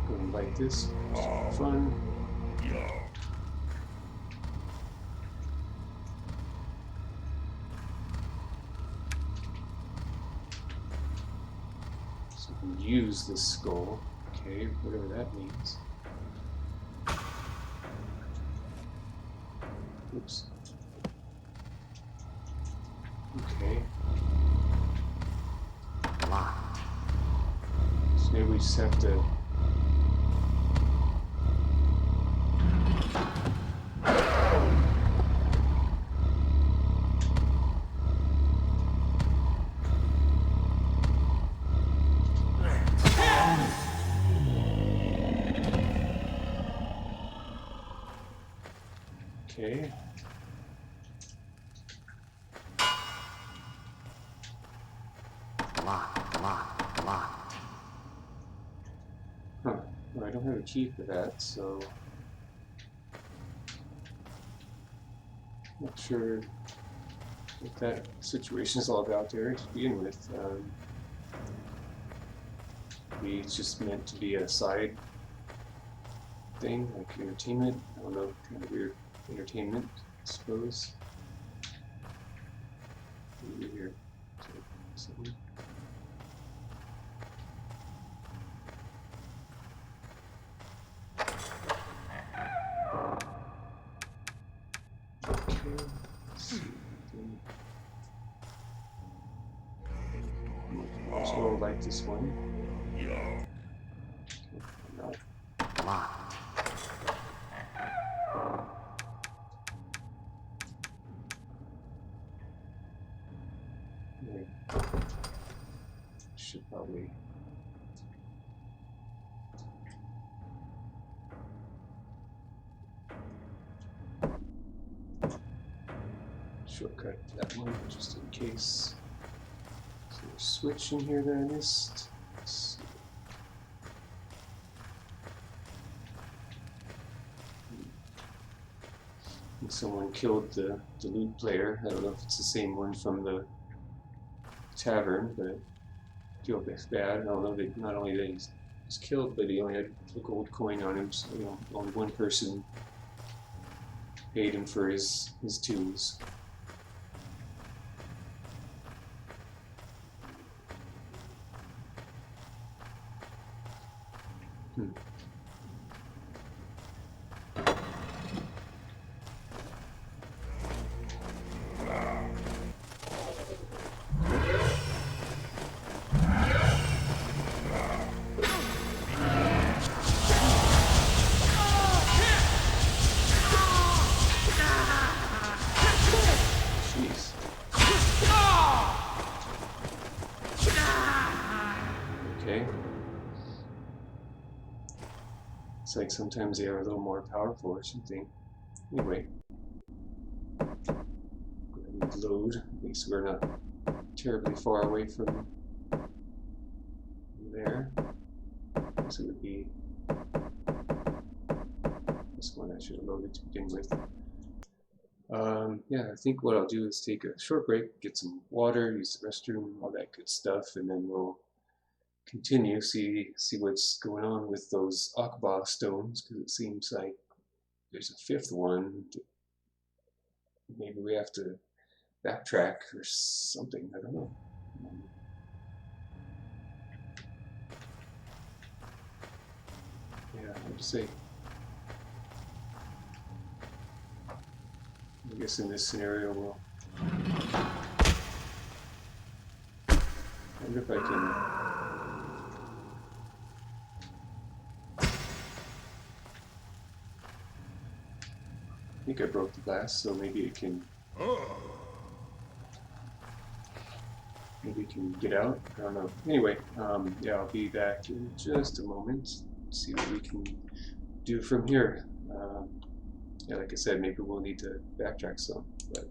Go and light this. Just fun. So we can use this skull. Okay, whatever that means. Oops. Okay. Locked. So maybe we just have to... Okay. Locked. Huh. Well, I don't have a key for that, so... Not sure what that situation is all about there to begin with. Maybe it's just meant to be a side thing, like entertainment. I don't know, kind of weird entertainment, I suppose. Maybe here. Something. Okay, let's see. So like this one. No. Locked. Right. Should probably. Shortcut that one just in case. Is there a switch in here that I missed? Let's see. And someone killed the loot player. I don't know if it's the same one from the tavern, but I feel bad. I don't know that not only that he was killed, but he only had a gold coin on him, so only one person paid him for his tunes. Hmm. Jeez. Okay. It's like sometimes they are a little more powerful or something. Anyway. Go ahead and load. At least we're not terribly far away from there. So it would be this one I should have loaded to begin with. Yeah, I think what I'll do is take a short break, get some water, use the restroom, all that good stuff, and then we'll continue, see what's going on with those Akba stones, because it seems like there's a fifth one. Maybe we have to backtrack or something, I don't know. Yeah, hard to say. I guess in this scenario we'll... I wonder if I can... I think I broke the glass, so maybe it can... Maybe it can get out? I don't know. Anyway, yeah, I'll be back in just a moment. See what we can do from here. Yeah, like I said, maybe we'll need to backtrack some, but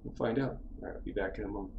we'll find out. All right, I'll be back in a moment.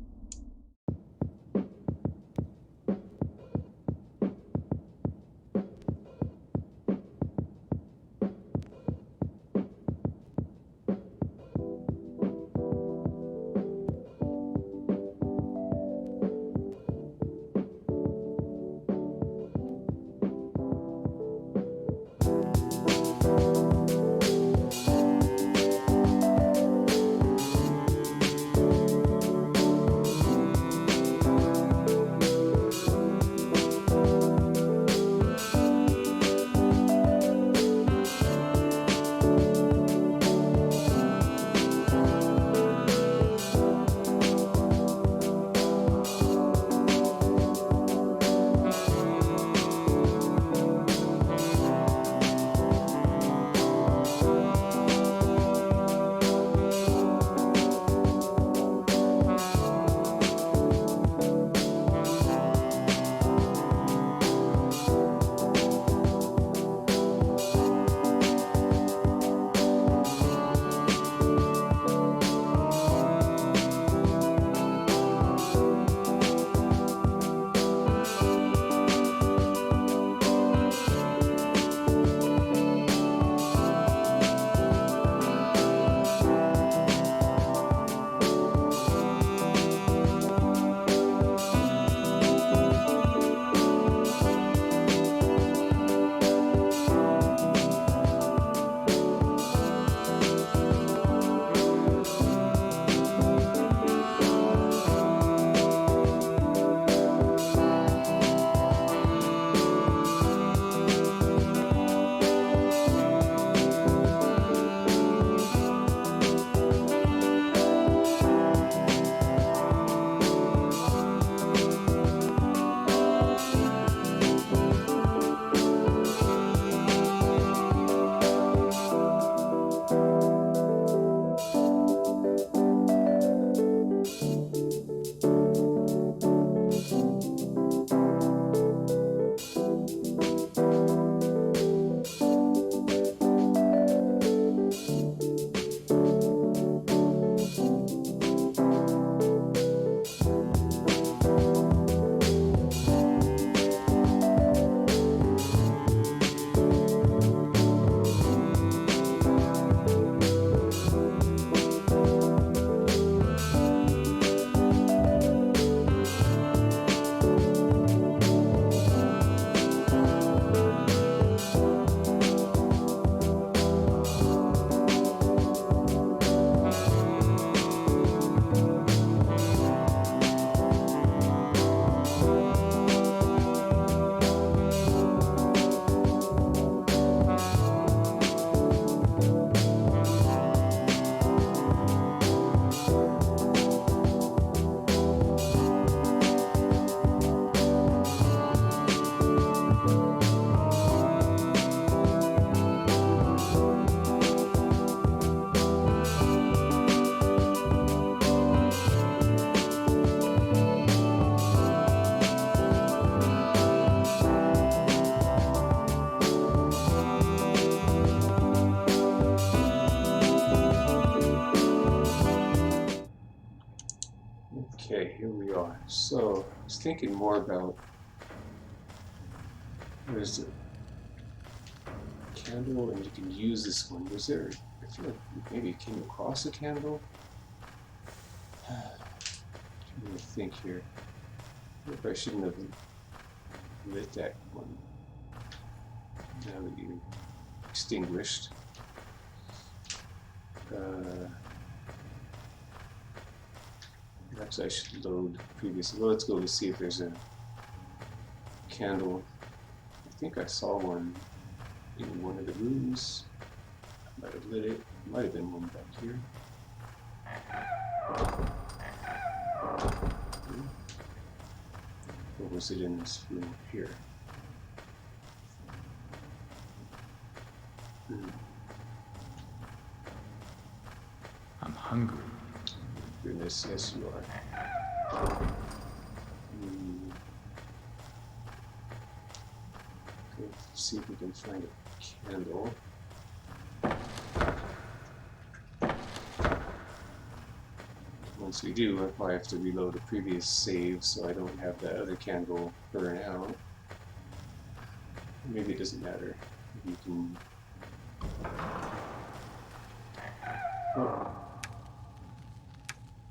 Okay, here we are. So, I was thinking more about, there's a candle and you can use this one. Was there, I feel like maybe it came across a candle? I'm trying to think here. I wonder if I shouldn't have lit that one. Now that you extinguished. Perhaps I should load previous. Well, let's go and see if there's a candle. I think I saw one in one of the rooms. I might have lit it. Might have been one back here. Or was it in this room here? I'm hungry. Goodness, yes you are. Okay, let's see if we can find a candle. Once we do, I'll probably have to reload a previous save so I don't have that other candle burn out. Maybe it doesn't matter. Maybe you can... Oh.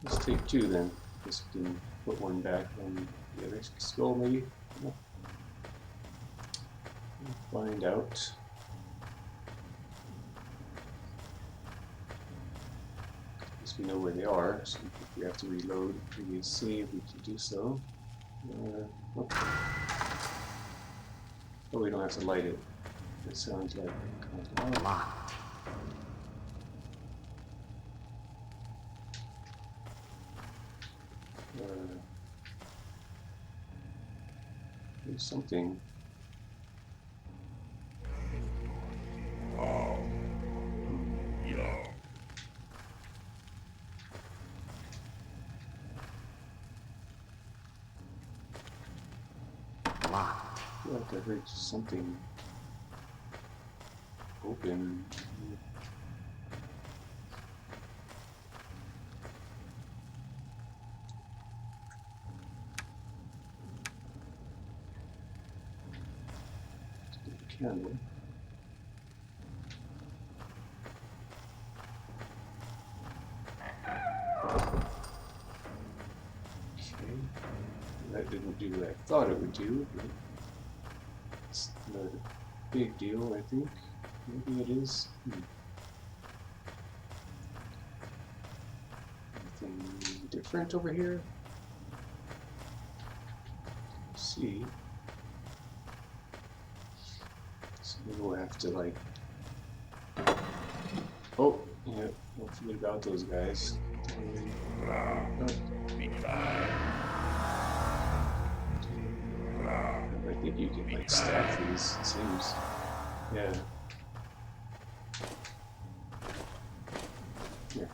Let's take two then. Guess we can put one back on the other skull maybe. We'll find out. We know where they are, so if we have to reload the previous save, we can do so. Oh, we don't have to light it. It sounds like Locked. there's something. Locked. I feel like I heard something open. Candle. Okay, that didn't do what I thought it would do, but it's not a big deal, I think. Maybe it is. Anything different over here? Let's see. So maybe we'll have to like... Oh, yeah, don't forget about those guys. I think you can like stack these, it seems. Yeah. Here.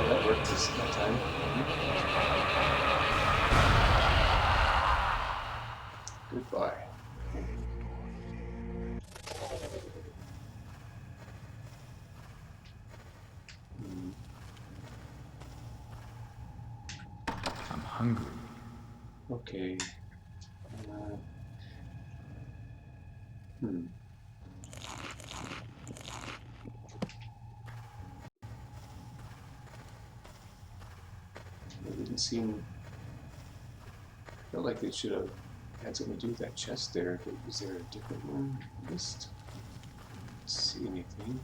That worked this time. Goodbye. I'm hungry. Okay. It didn't seem... I felt like they should have had something to do with that chest there, but was there a different one? I just didn't see anything.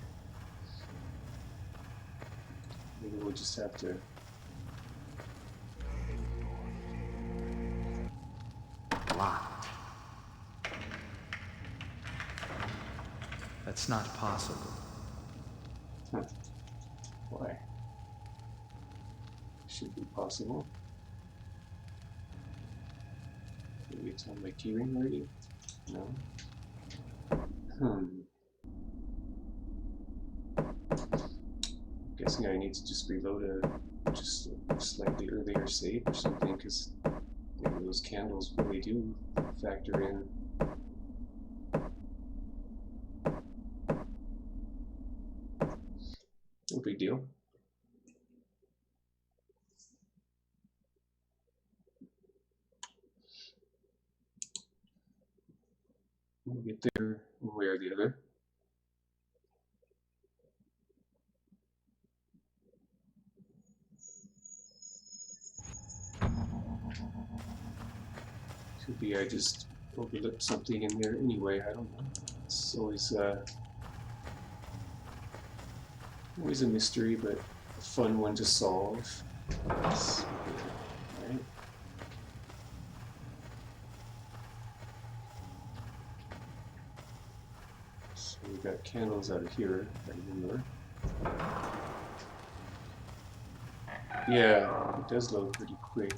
Maybe we'll just have to... Locked. That's not possible. Huh. Why? Should be possible. Maybe it's on my keyring already? No? Guessing I need to just reload a slightly earlier save or something, because Maybe those candles really do factor in. No big deal. We'll get there one way or the other. Could be I just overlooked something in there anyway. I don't know. It's always always a mystery, but a fun one to solve. Right. So we've got candles out of here, if I remember. Yeah, it does load pretty quick.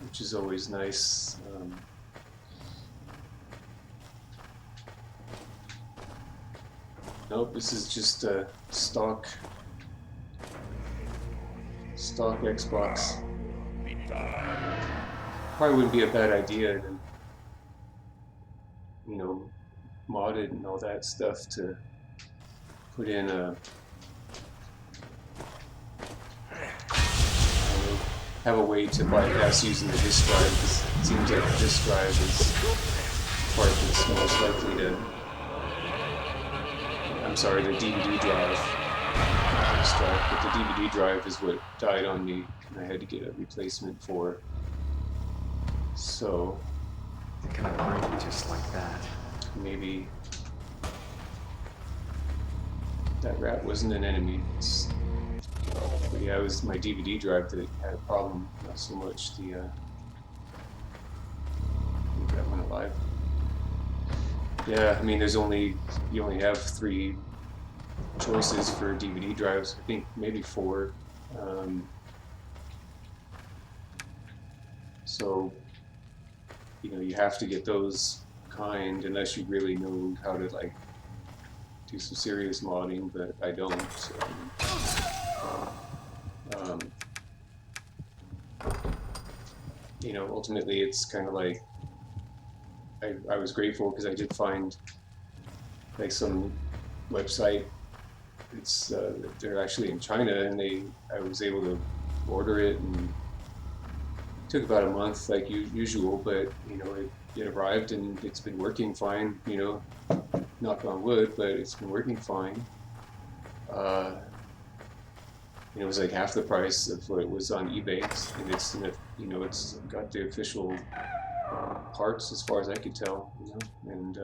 Which is always nice. Nope, this is just a stock Xbox. Probably wouldn't be a bad idea to, you know, mod it and all that stuff to put in a have a way to bypass using the disk drive, because it seems like the disk drive is the part that's most likely to, I'm sorry, the DVD drive, disk drive, but the DVD drive is what died on me and I had to get a replacement for. So Can I break it just like that? maybe that rat wasn't an enemy. But yeah, it was my DVD drive that had a problem, not so much the leave that one alive. Yeah, I mean, you only have 3 choices for DVD drives. I think maybe 4. So, you know, you have to get those kind unless you really know how to like do some serious modding, but I don't. So, you know, ultimately it's kind of like I was grateful because I did find like some website. It's they're actually in China, and I was able to order it, and it took about a month like usual, but you know it arrived and it's been working fine. You know, knock on wood, but it's been working fine. You know, it was like half the price of what it was on eBay, and it's you know it's got the official parts as far as I could tell. You know, and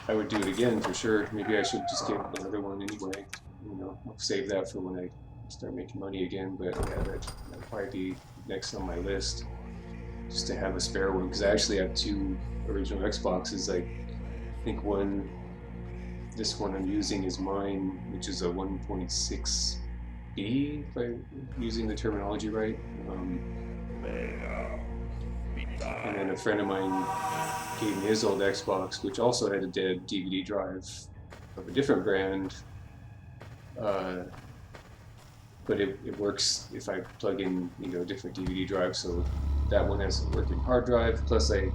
I would do it again for sure. Maybe I should just get another one anyway. You know, I'll save that for when I start making money again. But yeah, that'd probably be next on my list, just to have a spare one, because I actually have 2 original Xboxes. I think this one I'm using is mine, which is a 1.6B, if I'm using the terminology right. And then a friend of mine gave me his old Xbox, which also had a dead DVD drive of a different brand. But it works if I plug in, you know, a different DVD drive, so that one has a working hard drive. Plus I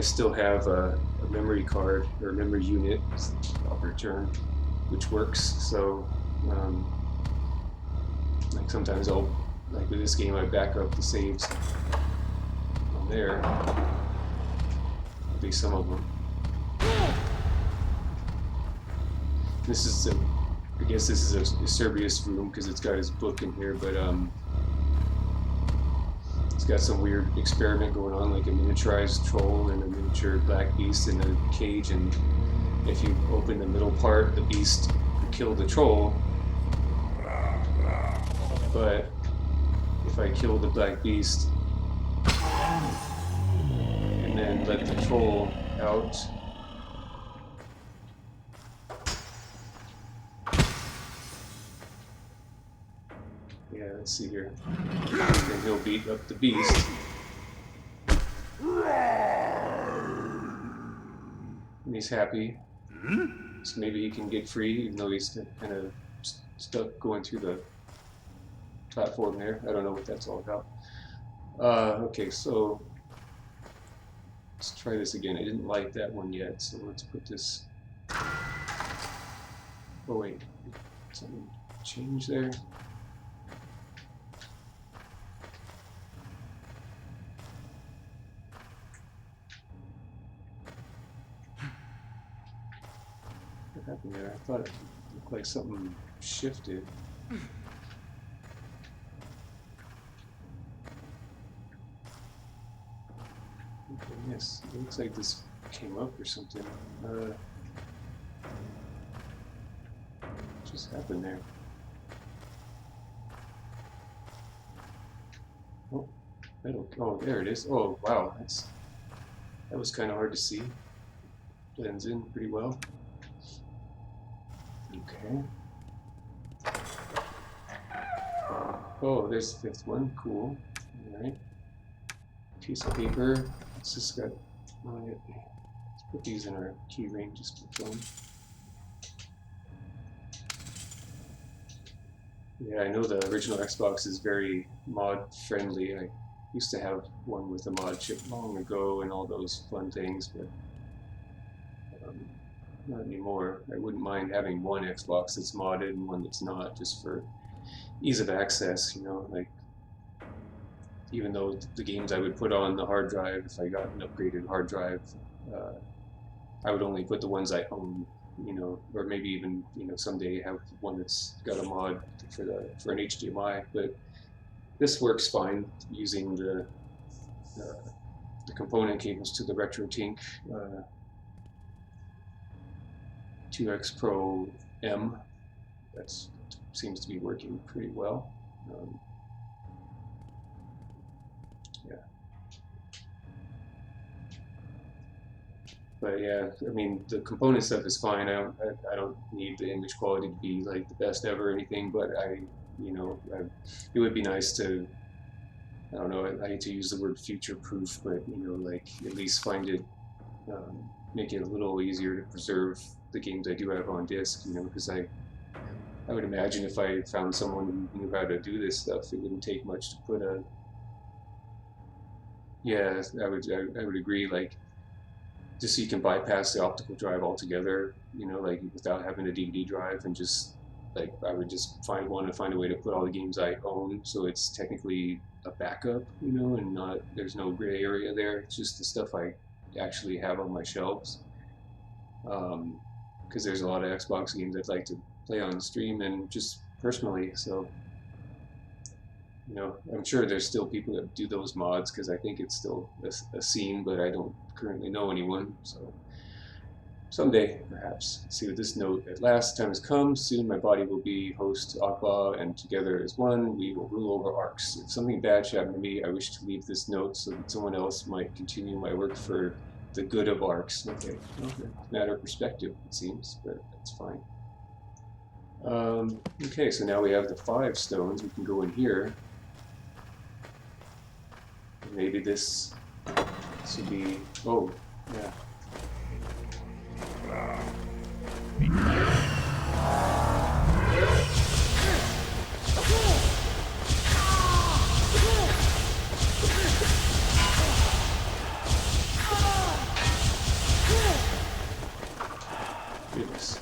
still have a memory card, or a memory unit, is the proper term, which works. So like sometimes I'll, like with this game, I back up the saves on there, at least some of them. This is I guess this is a Cerberus room because it's got his book in here, but it's got some weird experiment going on, like a miniaturized troll and a miniature black beast in a cage, and if you open the middle part, the beast could kill the troll. But if I kill the black beast and then let the troll out, yeah, let's see here. Then he'll beat up the beast. And he's happy. So maybe he can get free, even though he's kind of stuck going through the platform there. I don't know what that's all about. Okay, so let's try this again. I didn't like that one yet, so let's put this. Oh wait, something changed there. What happened there? I thought it looked like something shifted. Yes, it looks like this came up or something. What just happened there? Oh, oh, there it is. Oh, wow, that was kind of hard to see. Blends in pretty well. Okay. Oh, there's the fifth one. Cool. All right. Piece of paper. Let's just got. Let's put these in our key ring just for fun. Yeah, I know the original Xbox is very mod friendly. I used to have one with a mod chip long ago and all those fun things, but not anymore. I wouldn't mind having one Xbox that's modded and one that's not, just for ease of access, you know, like even though the games I would put on the hard drive, if I got an upgraded hard drive, I would only put the ones I own, you know, or maybe even, you know, someday have one that's got a mod for an HDMI. But this works fine using the component cables to the RetroTink 2X Pro M. That seems to be working pretty well. Yeah. But yeah, I mean, the component stuff is fine. I don't need the image quality to be like the best ever or anything, but you know, it would be nice to, I don't know, I hate to use the word future-proof, but, you know, like, at least find it, make it a little easier to preserve the games I do have on disc, you know, because I would imagine if I found someone who knew how to do this stuff, it wouldn't take much to put a, yeah, I would agree, like, just so you can bypass the optical drive altogether, you know, like, without having a DVD drive, and just, like, I would just find a way to put all the games I own, so it's technically a backup, you know, and not, there's no gray area there. It's just the stuff I actually have on my shelves. Because there's a lot of Xbox games I'd like to play on stream and just personally, so, you know, I'm sure there's still people that do those mods, because I think it's still a scene, but I don't currently know anyone, so someday, perhaps. Let's see what this note. At last, time has come. Soon my body will be host to Aqua, and together as one, we will rule over Arx. If something bad should happen to me, I wish to leave this note so that someone else might continue my work for the good of Arx. Okay, okay. Matter of perspective, it seems, but that's fine. Okay, so now we have the 5 stones. We can go in here. Maybe this would be. Oh, yeah. Goodness.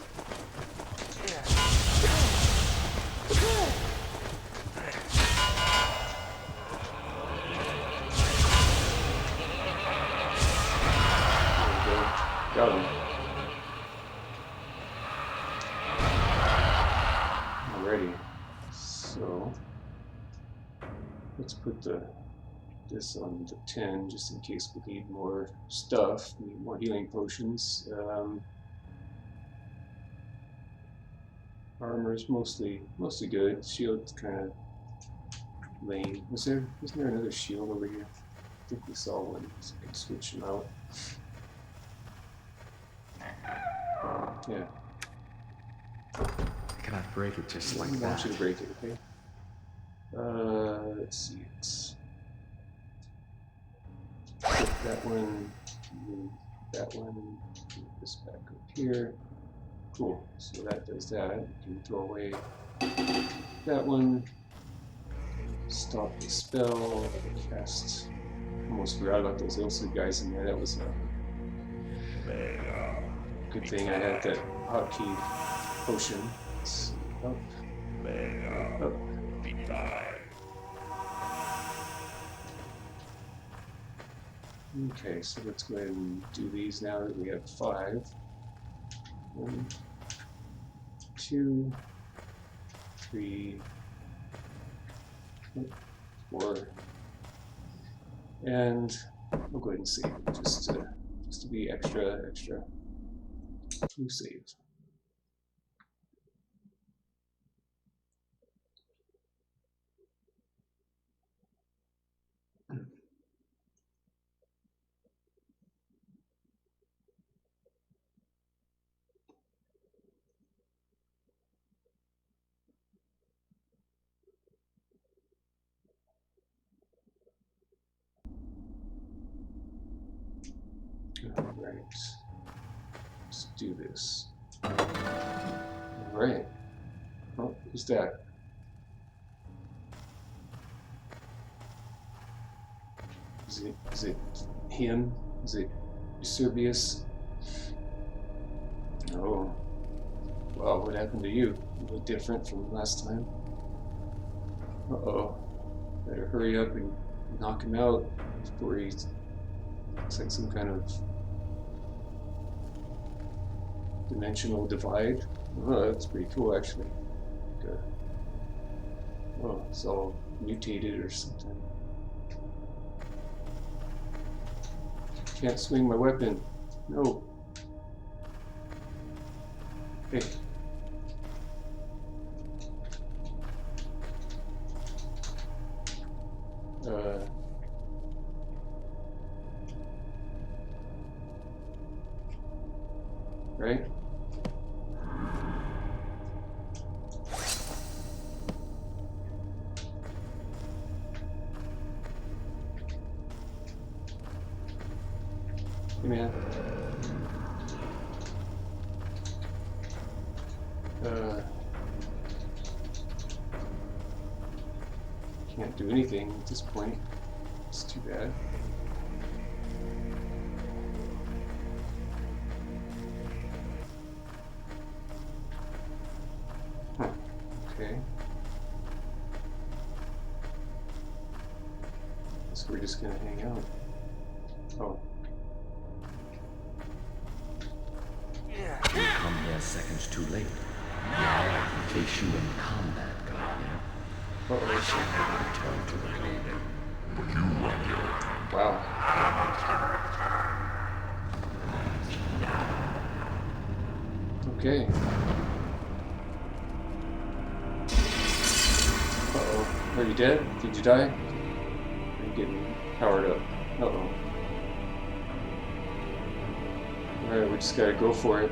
Got him. Alrighty. So let's put this on the 10 just in case we need more stuff. We need more healing potions. Armor's mostly good. Shield's kind of lame. Isn't there another shield over here? I think we saw one. So I can switch them out. Yeah. I cannot break it just like I that. want you to break it, okay? Let's see. It's put that one, move that one, move this back up here. Cool. So that does that. You can throw away that one. Stop the spell. Cast. Almost forgot about those Ilsa guys in there. That was a good thing I had that hotkey potion. Let's see. Up. Up. Okay, so let's go ahead and do these now that we have 5. 1, 2, 3, 4, and we'll go ahead and save it just to be extra. Who saves? Alright, let's do this. Alright. Oh, who's that? Is it him? Is it Eusebius? Oh. Well, what happened to you? You look different from last time. Uh-oh. Better hurry up and knock him out before he looks like some kind of dimensional divide. Oh, that's pretty cool, actually. Good. Oh, it's all mutated or something. Can't swing my weapon. No. Hey. Right? Hey, man. Can't do anything at this point. It's too bad. Huh. Okay. Guess we're just gonna hang out. Oh. You come here seconds too late. Now I can face you in combat, Guardian. I shall never return to the building. But you are here. Wow. Okay. Uh-oh. Are you dead? Did you die? You're getting powered up. Uh-oh. Alright, we just gotta go for it.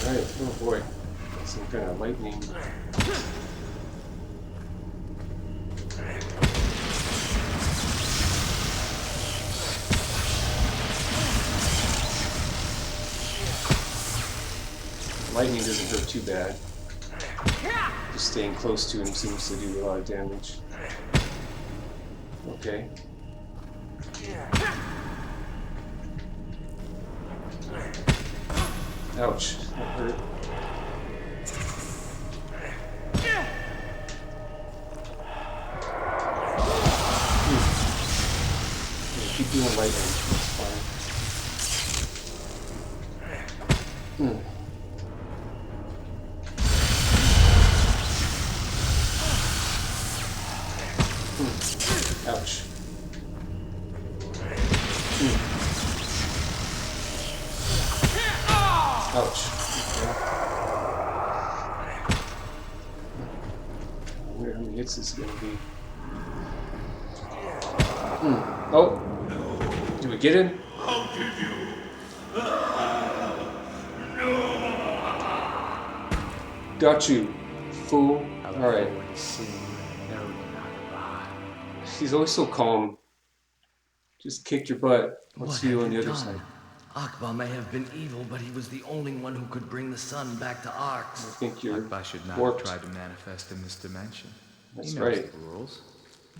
Alright, oh boy. That's some kind of lightning. Lightning doesn't hurt too bad. Just staying close to him seems to do a lot of damage. Okay. Ouch, that hurt. Yeah, keep doing lightning, that's fine. Ouch. Ouch. Okay. I wonder how many hits this is going to be. Oh! Did we get him? How did you? Got you, fool. I look Alright. forward to seeing you in a node nearby. He's always so calm. Just kicked your butt. I'll What see you have on the you other done? side. Akbar may have been evil, but he was the only one who could bring the sun back to Arx. I think you're Akbar should not warped. have tried to manifest in this dimension. That's He knows right. the rules.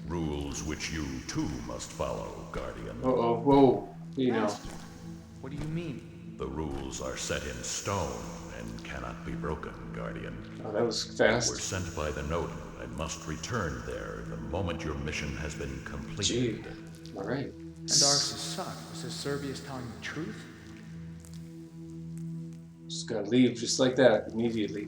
Rules which you too must follow, Guardian. Uh-oh, whoa. You know. Master, what do you mean? The rules are set in stone and cannot be broken, Guardian. Oh, that was We're fast. sent by the Nodin and must return there the moment your mission has been Gee. completed. Alright. And Arx's son, was his Servius telling the truth? Just gotta leave just like that immediately.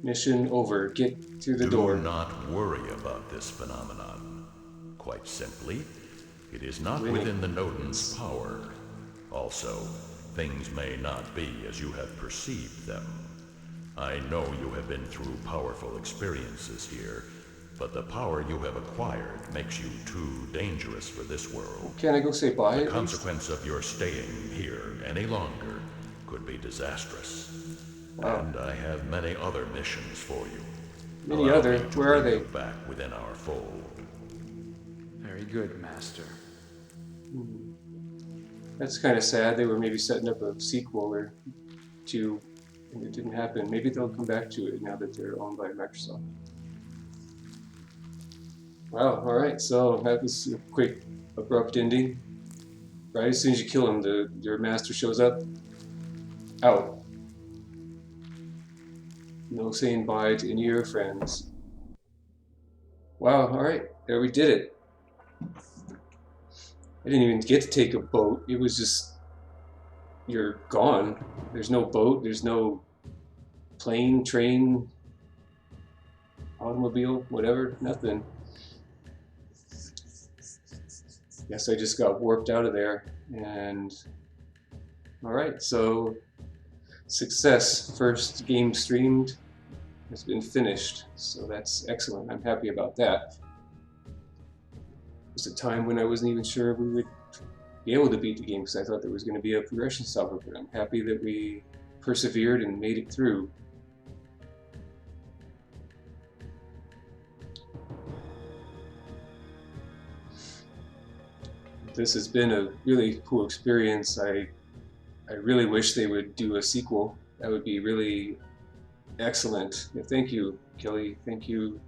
Mission over. Get through the door. Do not worry about this phenomenon. Quite simply, it is not Winning. within the Nodin's power. Also, things may not be as you have perceived them. I know you have been through powerful experiences here, but the power you have acquired makes you too dangerous for this world. Can I go say bye? The at least? consequence of your staying here any longer could be disastrous. Wow. And I have many other missions for you. Many Allow other? me to Where are bring they? you back within our fold. Very good, Master. That's kind of sad. They were maybe setting up a sequel or two, and it didn't happen. Maybe they'll come back to it now that they're owned by Microsoft. Wow, alright, so that was a quick, abrupt ending. Right as soon as you kill him, your master shows up. Out. No saying bye to any of your friends. Wow, alright, there we did it. I didn't even get to take a boat. It was just, you're gone. There's no boat, there's no plane, train, automobile, whatever, nothing. Guess I just got warped out of there. And alright, so success. First game streamed has been finished, so that's excellent. I'm happy about that. It was a time when I wasn't even sure we would be able to beat the game because I thought there was going to be a progression stopper, but I'm happy that we persevered and made it through. This has been a really cool experience. I really wish they would do a sequel. That would be really excellent. Yeah, thank you, Kelly. Thank you,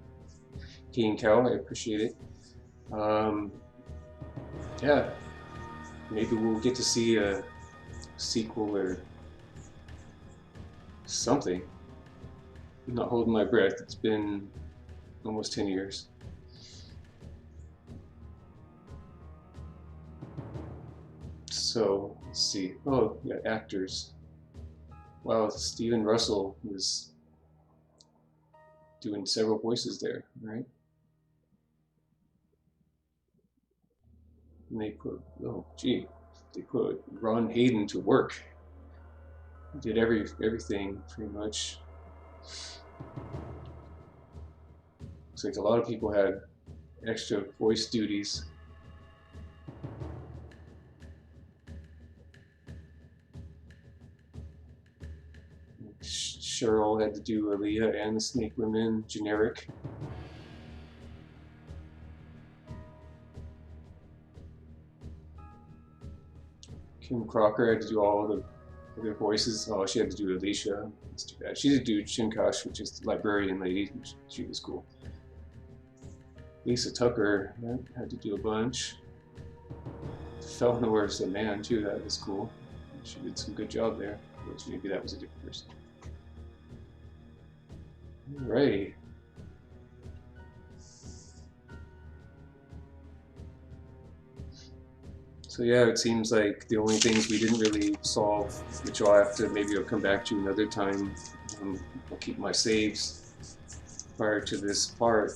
King Cow. I appreciate it. Yeah, maybe we'll get to see a sequel or something. I'm not holding my breath. It's been almost 10 years. So, let's see. Oh, yeah, actors. Wow, Steven Russell was doing several voices there, right? And they put, oh, gee, they put Ron Hayden to work. He did everything, pretty much. Looks like a lot of people had extra voice duties. Cheryl had to do Aaliyah and the Snake Women, generic. Kim Crocker had to do all the other voices. Oh, she had to do Alicia. That's too bad. She did do Shinkosh, which is the librarian lady. She was cool. Lisa Tucker had to do a bunch. Felnor is a man too. That was cool. She did some good job there. Which maybe that was a different person. Alrighty. So yeah, it seems like the only things we didn't really solve, which I'll have to, maybe I'll come back to another time. I'll keep my saves prior to this part.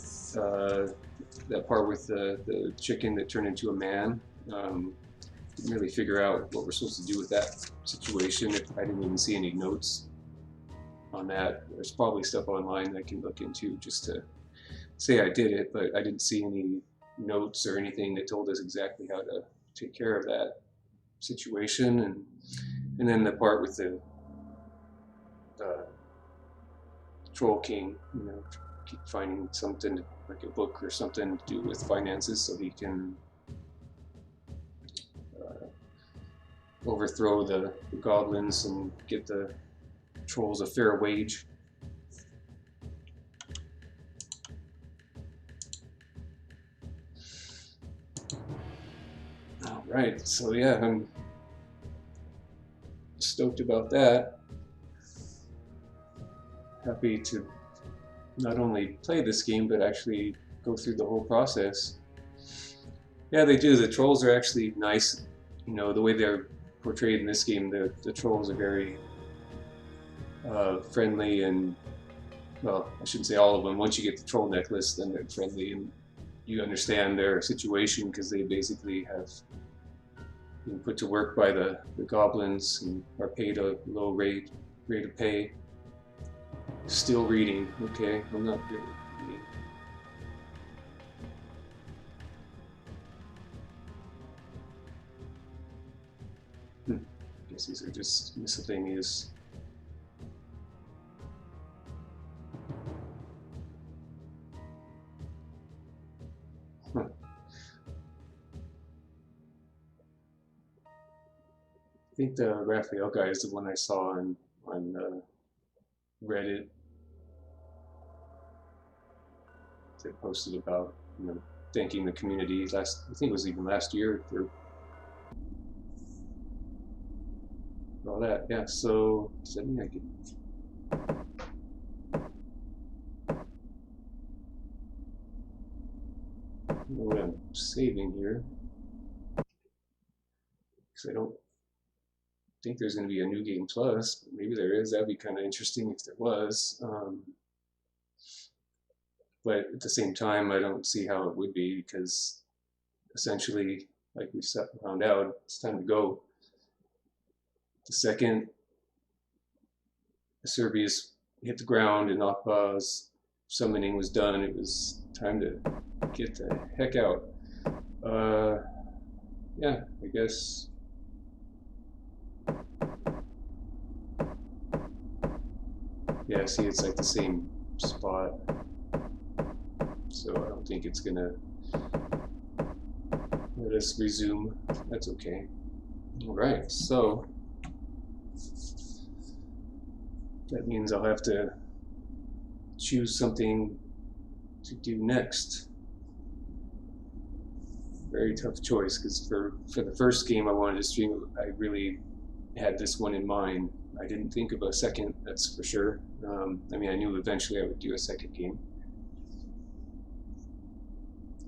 That part with the chicken that turned into a man. Didn't really figure out what we're supposed to do with that situation. I didn't even see any notes on that. There's probably stuff online that I can look into just to say I did it, but I didn't see any notes or anything that told us exactly how to take care of that situation. And then the part with the Troll King, you know, keep finding something like a book or something to do with finances so he can overthrow the goblins and get the trolls a fair wage. Alright, so yeah, I'm stoked about that. Happy to not only play this game, but actually go through the whole process. Yeah, they do. The trolls are actually nice. You know, the way they're portrayed in this game, the trolls are very friendly and, well, I shouldn't say all of them. Once you get the troll necklace, then they're friendly and you understand their situation because they basically have been put to work by the goblins and are paid a low rate of pay. Still reading, okay, I'm not good at reading. I guess these are just miscellaneous. Huh. I think the Raphael guy is the one I saw on Reddit that posted about, you know, thanking the community I think it was even last year for all that. Yeah, so does that mean I can know what I'm saving here? Because I don't think there's going to be a new game plus, but maybe there is. That'd be kind of interesting if there was. But at the same time, I don't see how it would be because essentially, like we found out, it's time to go. The second Cerberus hit the ground and Akba's summoning was done, it was time to get the heck out. Yeah, I guess. Yeah, see, it's like the same spot. So I don't think it's gonna let us resume. That's okay. Alright, so that means I'll have to choose something to do next. Very tough choice, because for the first game I wanted to stream, I really had this one in mind. I didn't think of a second, that's for sure. I mean, I knew eventually I would do a second game.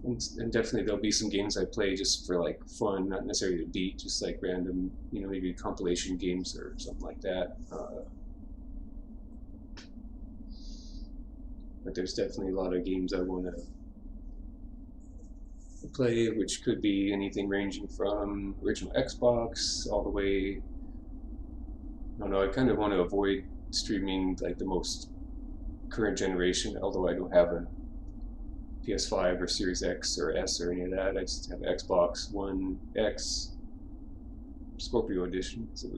And definitely there'll be some games I play just for like fun, not necessarily to beat, just like random, you know, maybe compilation games or something like that. But there's definitely a lot of games I want to play, which could be anything ranging from original Xbox all the way. I don't know, I kind of want to avoid streaming like the most current generation, although I don't have a PS5 or Series X or S or any of that. I just have Xbox One X Scorpio edition. So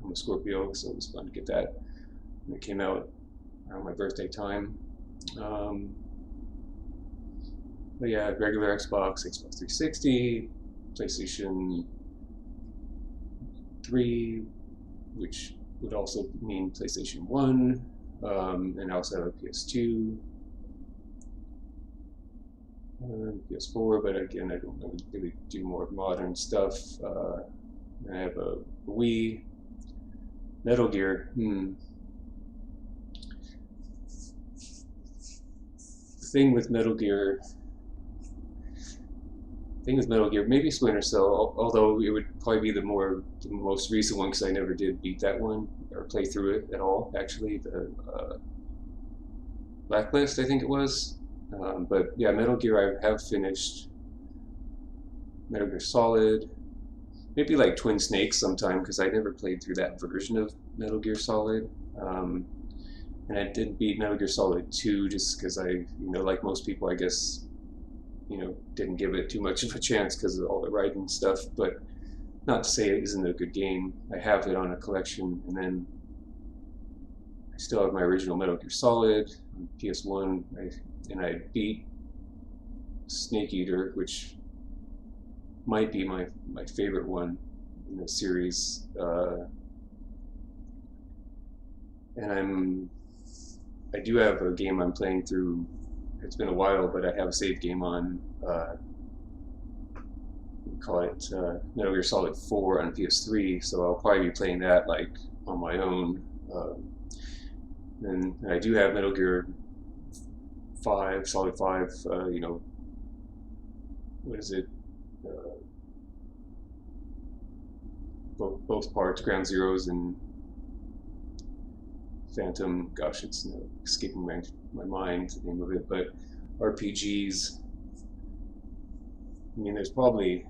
I'm a Scorpio, so it was fun to get that. And it came out around my birthday time. But yeah, regular Xbox 360, PlayStation 3, which would also mean PlayStation 1, and I also have a PS2, PS4, but again, I don't really do more modern stuff. I have a Wii. Metal Gear, The thing with Metal Gear, maybe Splinter Cell, although it would probably be the most recent one because I never did beat that one or play through it at all. Actually, the Blacklist, I think it was. But yeah, Metal Gear I have finished. Metal Gear Solid, maybe like Twin Snakes sometime because I never played through that version of Metal Gear Solid. And I did beat Metal Gear Solid 2 just because I, like most people, I guess, didn't give it too much of a chance because of all the writing stuff. But not to say it isn't a good game. I have it on a collection, and then still have my original Metal Gear Solid on PS1, and I beat Snake Eater, which might be my favorite one in the series. And I do have a game I'm playing through. It's been a while, but I have a save game on. We call it Metal Gear Solid 4 on PS3. So I'll probably be playing that like on my own. And I do have Metal Gear 5, Solid 5. You know, what is it? Both parts, Ground Zeroes and Phantom. Gosh, it's escaping my mind the name of it. But RPGs. I mean, there's probably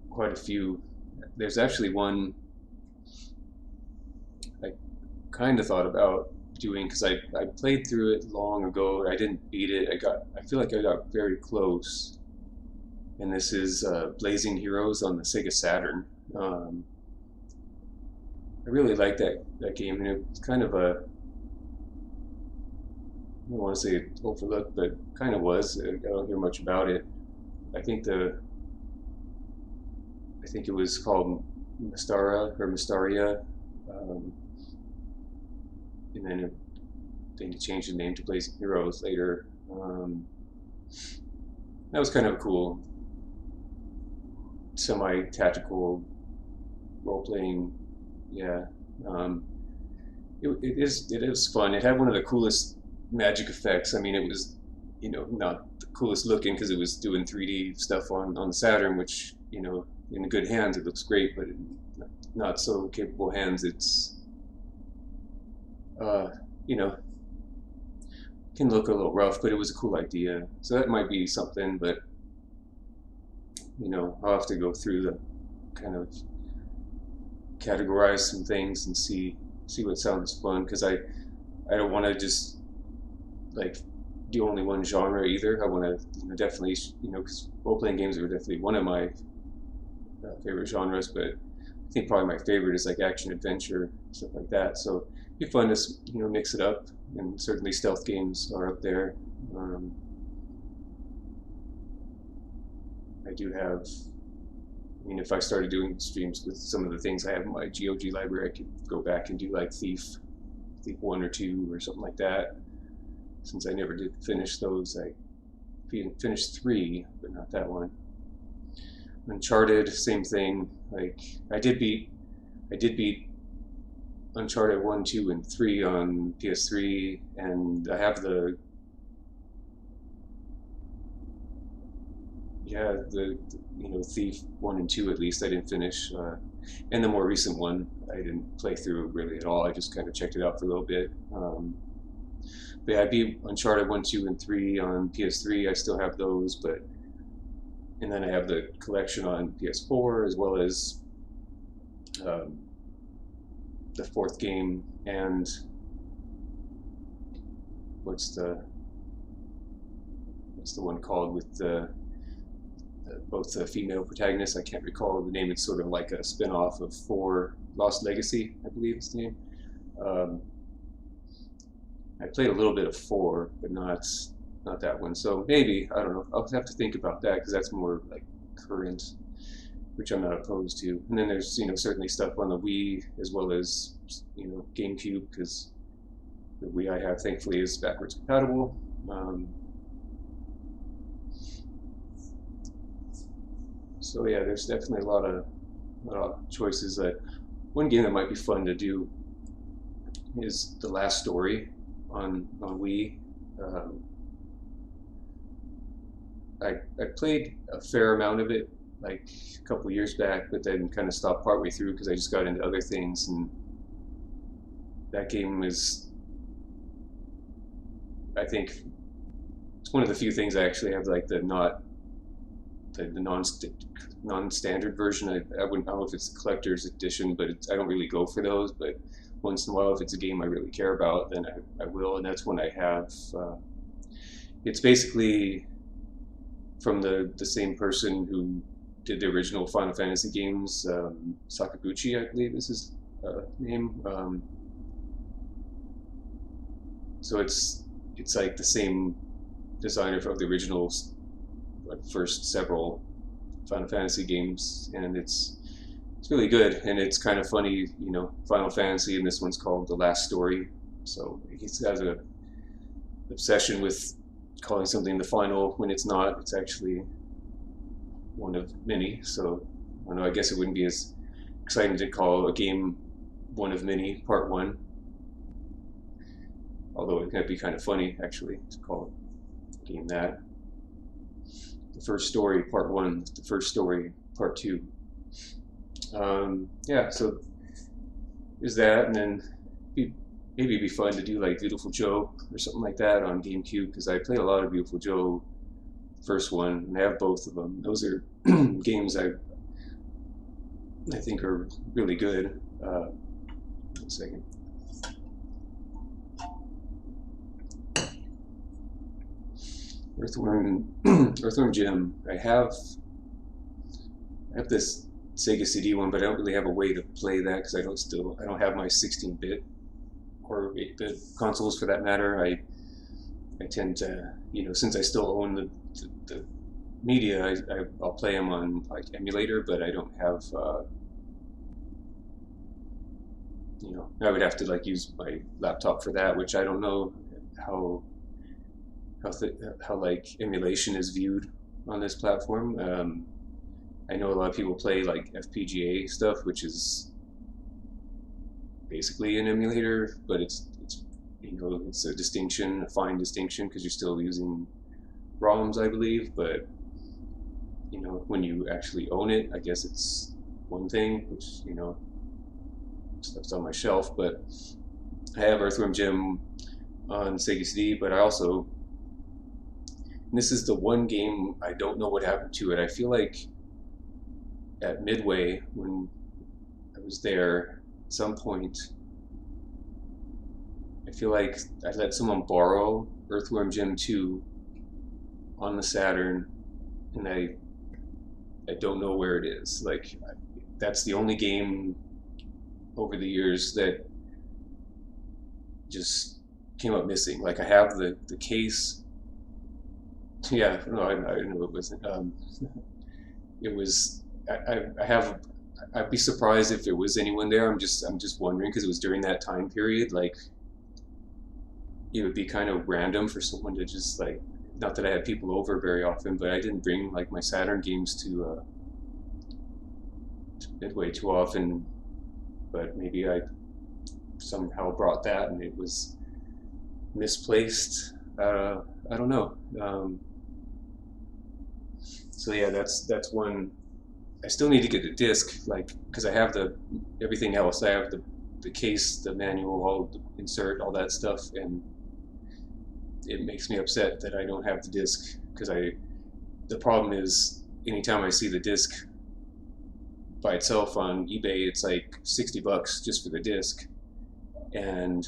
quite a few. There's actually one I kind of thought about doing because I played through it long ago. I didn't beat it. I feel like I got very close. And this is Blazing Heroes on the Sega Saturn. I really like that game, and it's kind of a, I don't want to say overlooked, but kind of was. I don't hear much about it. I think it was called Mystaria, and then they changed the name to Blazing Heroes later. That was kind of a cool semi-tactical role-playing. Yeah, it is fun. It had one of the coolest magic effects. I mean, it was, you know, not the coolest looking because it was doing 3D stuff on the Saturn, which, you know, in good hands it looks great, but in not so capable hands, it's, you know, can look a little rough, but it was a cool idea. So that might be something, but, you know, I'll have to go through the kind of categorize some things and see what sounds fun, because I don't want to just like do only one genre either. I want to, you know, definitely, you know, because role-playing games are definitely one of my favorite genres, but I think probably my favorite is like action adventure, stuff like that. So it'd be fun to, you know, mix it up, and certainly stealth games are up there. I do have, I mean, if I started doing streams with some of the things I have in my GOG library, I could go back and do like Thief 1 or 2 or something like that. Since I never did finish those, I finished 3, but not that one. Uncharted, same thing. Like I did beat Uncharted 1, 2, and 3 on PS3, and I have the you know, Thief 1 and 2 at least I didn't finish, and the more recent one I didn't play through really at all. I just kind of checked it out for a little bit. But yeah, I beat Uncharted 1, 2, and 3 on PS3. I still have those, and then I have the collection on PS4 as well as the 4th game, and what's the one called with both the female protagonists? I can't recall the name. It's sort of like a spin-off of 4, Lost Legacy, I believe is the name. I played a little bit of 4, but not that one. So maybe, I don't know, I'll have to think about that, because that's more like current, which I'm not opposed to. And then there's, you know, certainly stuff on the Wii as well as, you know, GameCube, because the Wii I have thankfully is backwards compatible. So yeah, there's definitely a lot of choices. One game that might be fun to do is The Last Story on Wii. I played a fair amount of it like a couple years back, but then kind of stopped partway through because I just got into other things, and that game is, I think, it's one of the few things I actually have like the non-standard version. I don't know if it's the collector's edition, but I don't really go for those. But once in a while, if it's a game I really care about, then I will, and that's when I have. It's basically from the same person who did the original Final Fantasy games, Sakaguchi, I believe is his name. So it's like the same designer of the original first several Final Fantasy games, and it's really good, and it's kind of funny, you know, Final Fantasy, and this one's called The Last Story. So he's got an obsession with calling something the final when it's not. It's actually one of many. So I don't know, I guess it wouldn't be as exciting to call a game one of many, part one. Although it might be kind of funny, actually, to call a game that. The first story, part one. The first story, part two. Yeah, so there's that, and then maybe it'd be fun to do like Beautiful Joe or something like that on GameCube, because I played a lot of Beautiful Joe, first one, and I have both of them. Those are games I think are really good. 1 second. Earthworm Jim. I have this Sega CD one, but I don't really have a way to play that because I don't have my 16-bit or 8-bit consoles for that matter. I tend to, you know, since I still own the media, I'll play them on like emulator, but I don't have, you know, I would have to like use my laptop for that, which I don't know how like emulation is viewed on this platform. I know a lot of people play like FPGA stuff, which is basically an emulator, but it's you know, it's a distinction, a fine distinction, because you're still using ROMs, I believe. But you know, when you actually own it, I guess it's one thing, which, you know, stuff's on my shelf. But I have Earthworm Jim on Sega CD, but I also, and this is the one game I don't know what happened to it. I feel like at Midway, when I was there, at some point, I feel like I let someone borrow Earthworm Jim 2 on the Saturn, and I don't know where it is. Like, that's the only game over the years that just came up missing. Like, I have the case. Yeah, no, I know it wasn't. It was. I'd be surprised if there was anyone there. I'm just wondering, because it was during that time period. Like, it would be kind of random for someone to just like. Not that I had people over very often, but I didn't bring like my Saturn games to Midway too often. But maybe I somehow brought that and it was misplaced. I don't know. So yeah, that's one. I still need to get a disc, like, because I have everything else. I have the case, the manual, all the insert, all that stuff, and it makes me upset that I don't have the disc, because the problem is anytime I see the disc by itself on eBay, it's like $60 just for the disc, and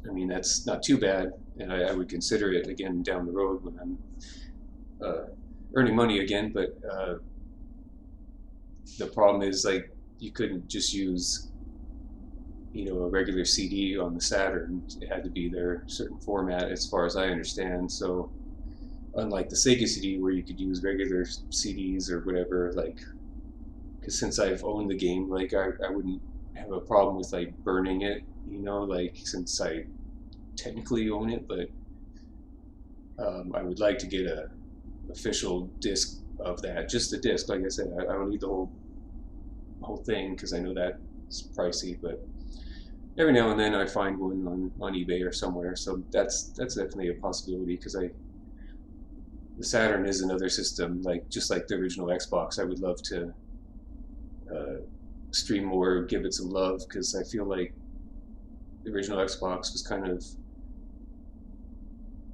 I mean, that's not too bad, and I would consider it again down the road when I'm earning money again. But the problem is, like, you couldn't just use, you know, a regular CD on the Saturn. It had to be their certain format, as far as I understand. So unlike the Sega CD, where you could use regular CDs or whatever, like, because since I've owned the game, like, I wouldn't have a problem with like burning it, you know, like, since I technically own it. But I would like to get a official disc of that, just the disc. Like I said, I don't need the whole thing, because I know that's pricey, but every now and then I find one on eBay or somewhere. So that's definitely a possibility, because the Saturn is another system, like, just like the original Xbox. I would love to stream more, give it some love, because I feel like the original Xbox was kind of,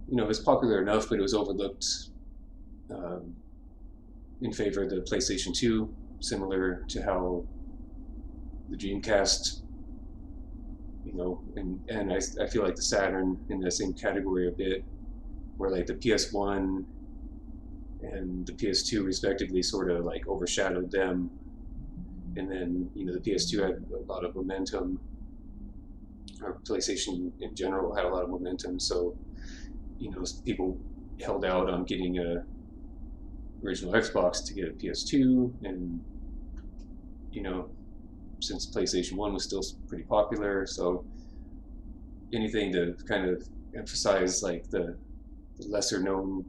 you know, it was popular enough, but it was overlooked in favor of the PlayStation 2, similar to how the Dreamcast, you know, and I feel like the Saturn in the same category a bit, where like the PS1 and the PS2 respectively sort of like overshadowed them, and then, you know, the PS2 had a lot of momentum, or PlayStation in general had a lot of momentum, so people held out on getting a original Xbox to get a PS2, and since PlayStation 1 was still pretty popular, so anything to kind of emphasize like the lesser known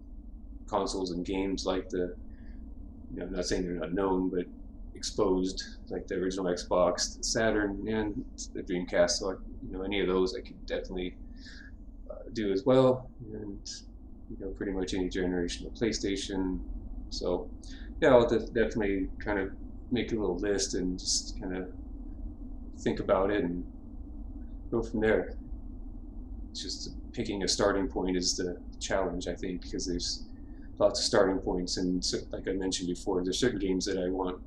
consoles and games, like I'm not saying they're not known, but exposed, like the original Xbox, the Saturn, and the Dreamcast. So any of those I could definitely do as well, and pretty much any generation of PlayStation. So yeah, I'll definitely kind of make a little list and just kind of think about it and go from there. It's just picking a starting point is the challenge, I think, because there's lots of starting points, and like I mentioned before, there's certain games that I want,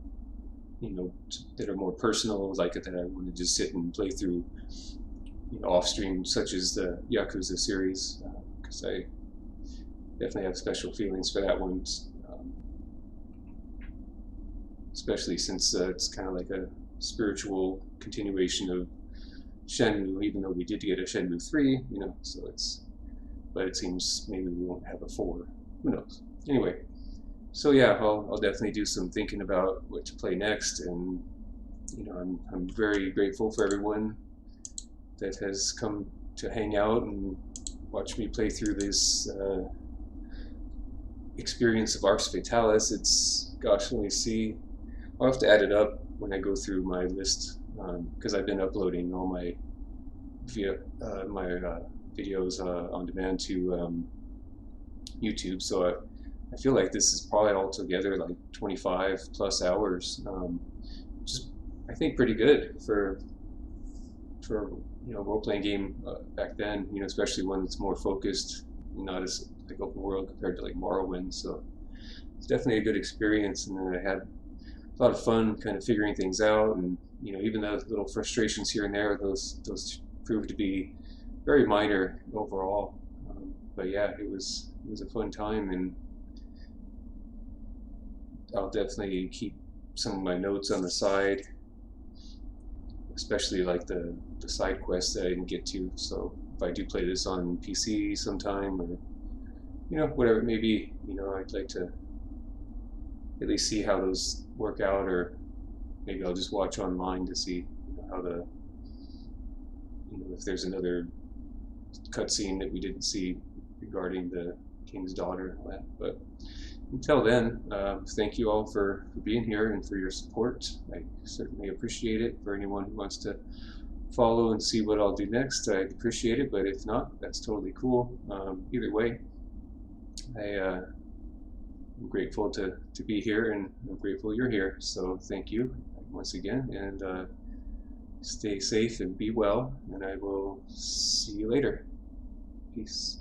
that are more personal, like that I want to just sit and play through, off stream, such as the Yakuza series, because I definitely have special feelings for that one, especially since it's kind of like a spiritual continuation of Shenmue, even though we did get a Shenmue 3, so but it seems maybe we won't have a 4. Who knows? Anyway, so yeah, I'll definitely do some thinking about what to play next, and I'm very grateful for everyone that has come to hang out and watch me play through this experience of Arx Fatalis. It's, gosh, let me see. I'll have to add it up when I go through my list, because I've been uploading all my videos on demand to YouTube, so I feel like this is probably altogether like 25 plus hours, which is, I think, pretty good for role-playing game back then, especially one that's more focused, not as like open world compared to like Morrowind. So it's definitely a good experience, and then I had a lot of fun kind of figuring things out, and even those little frustrations here and there, those proved to be very minor overall. But yeah, it was a fun time, and I'll definitely keep some of my notes on the side, especially like the side quests that I didn't get to. So if I do play this on PC sometime, or whatever it may be, I'd like to at least see how those work out, or maybe I'll just watch online to see how if there's another cutscene that we didn't see regarding the king's daughter and all that. But until then, thank you all for being here and for your support. I certainly appreciate it. For anyone who wants to follow and see what I'll do next, I'd appreciate it, but if not, that's totally cool. Either way, I'm grateful to be here, and I'm grateful you're here. So thank you once again, and stay safe and be well, and I will see you later. Peace.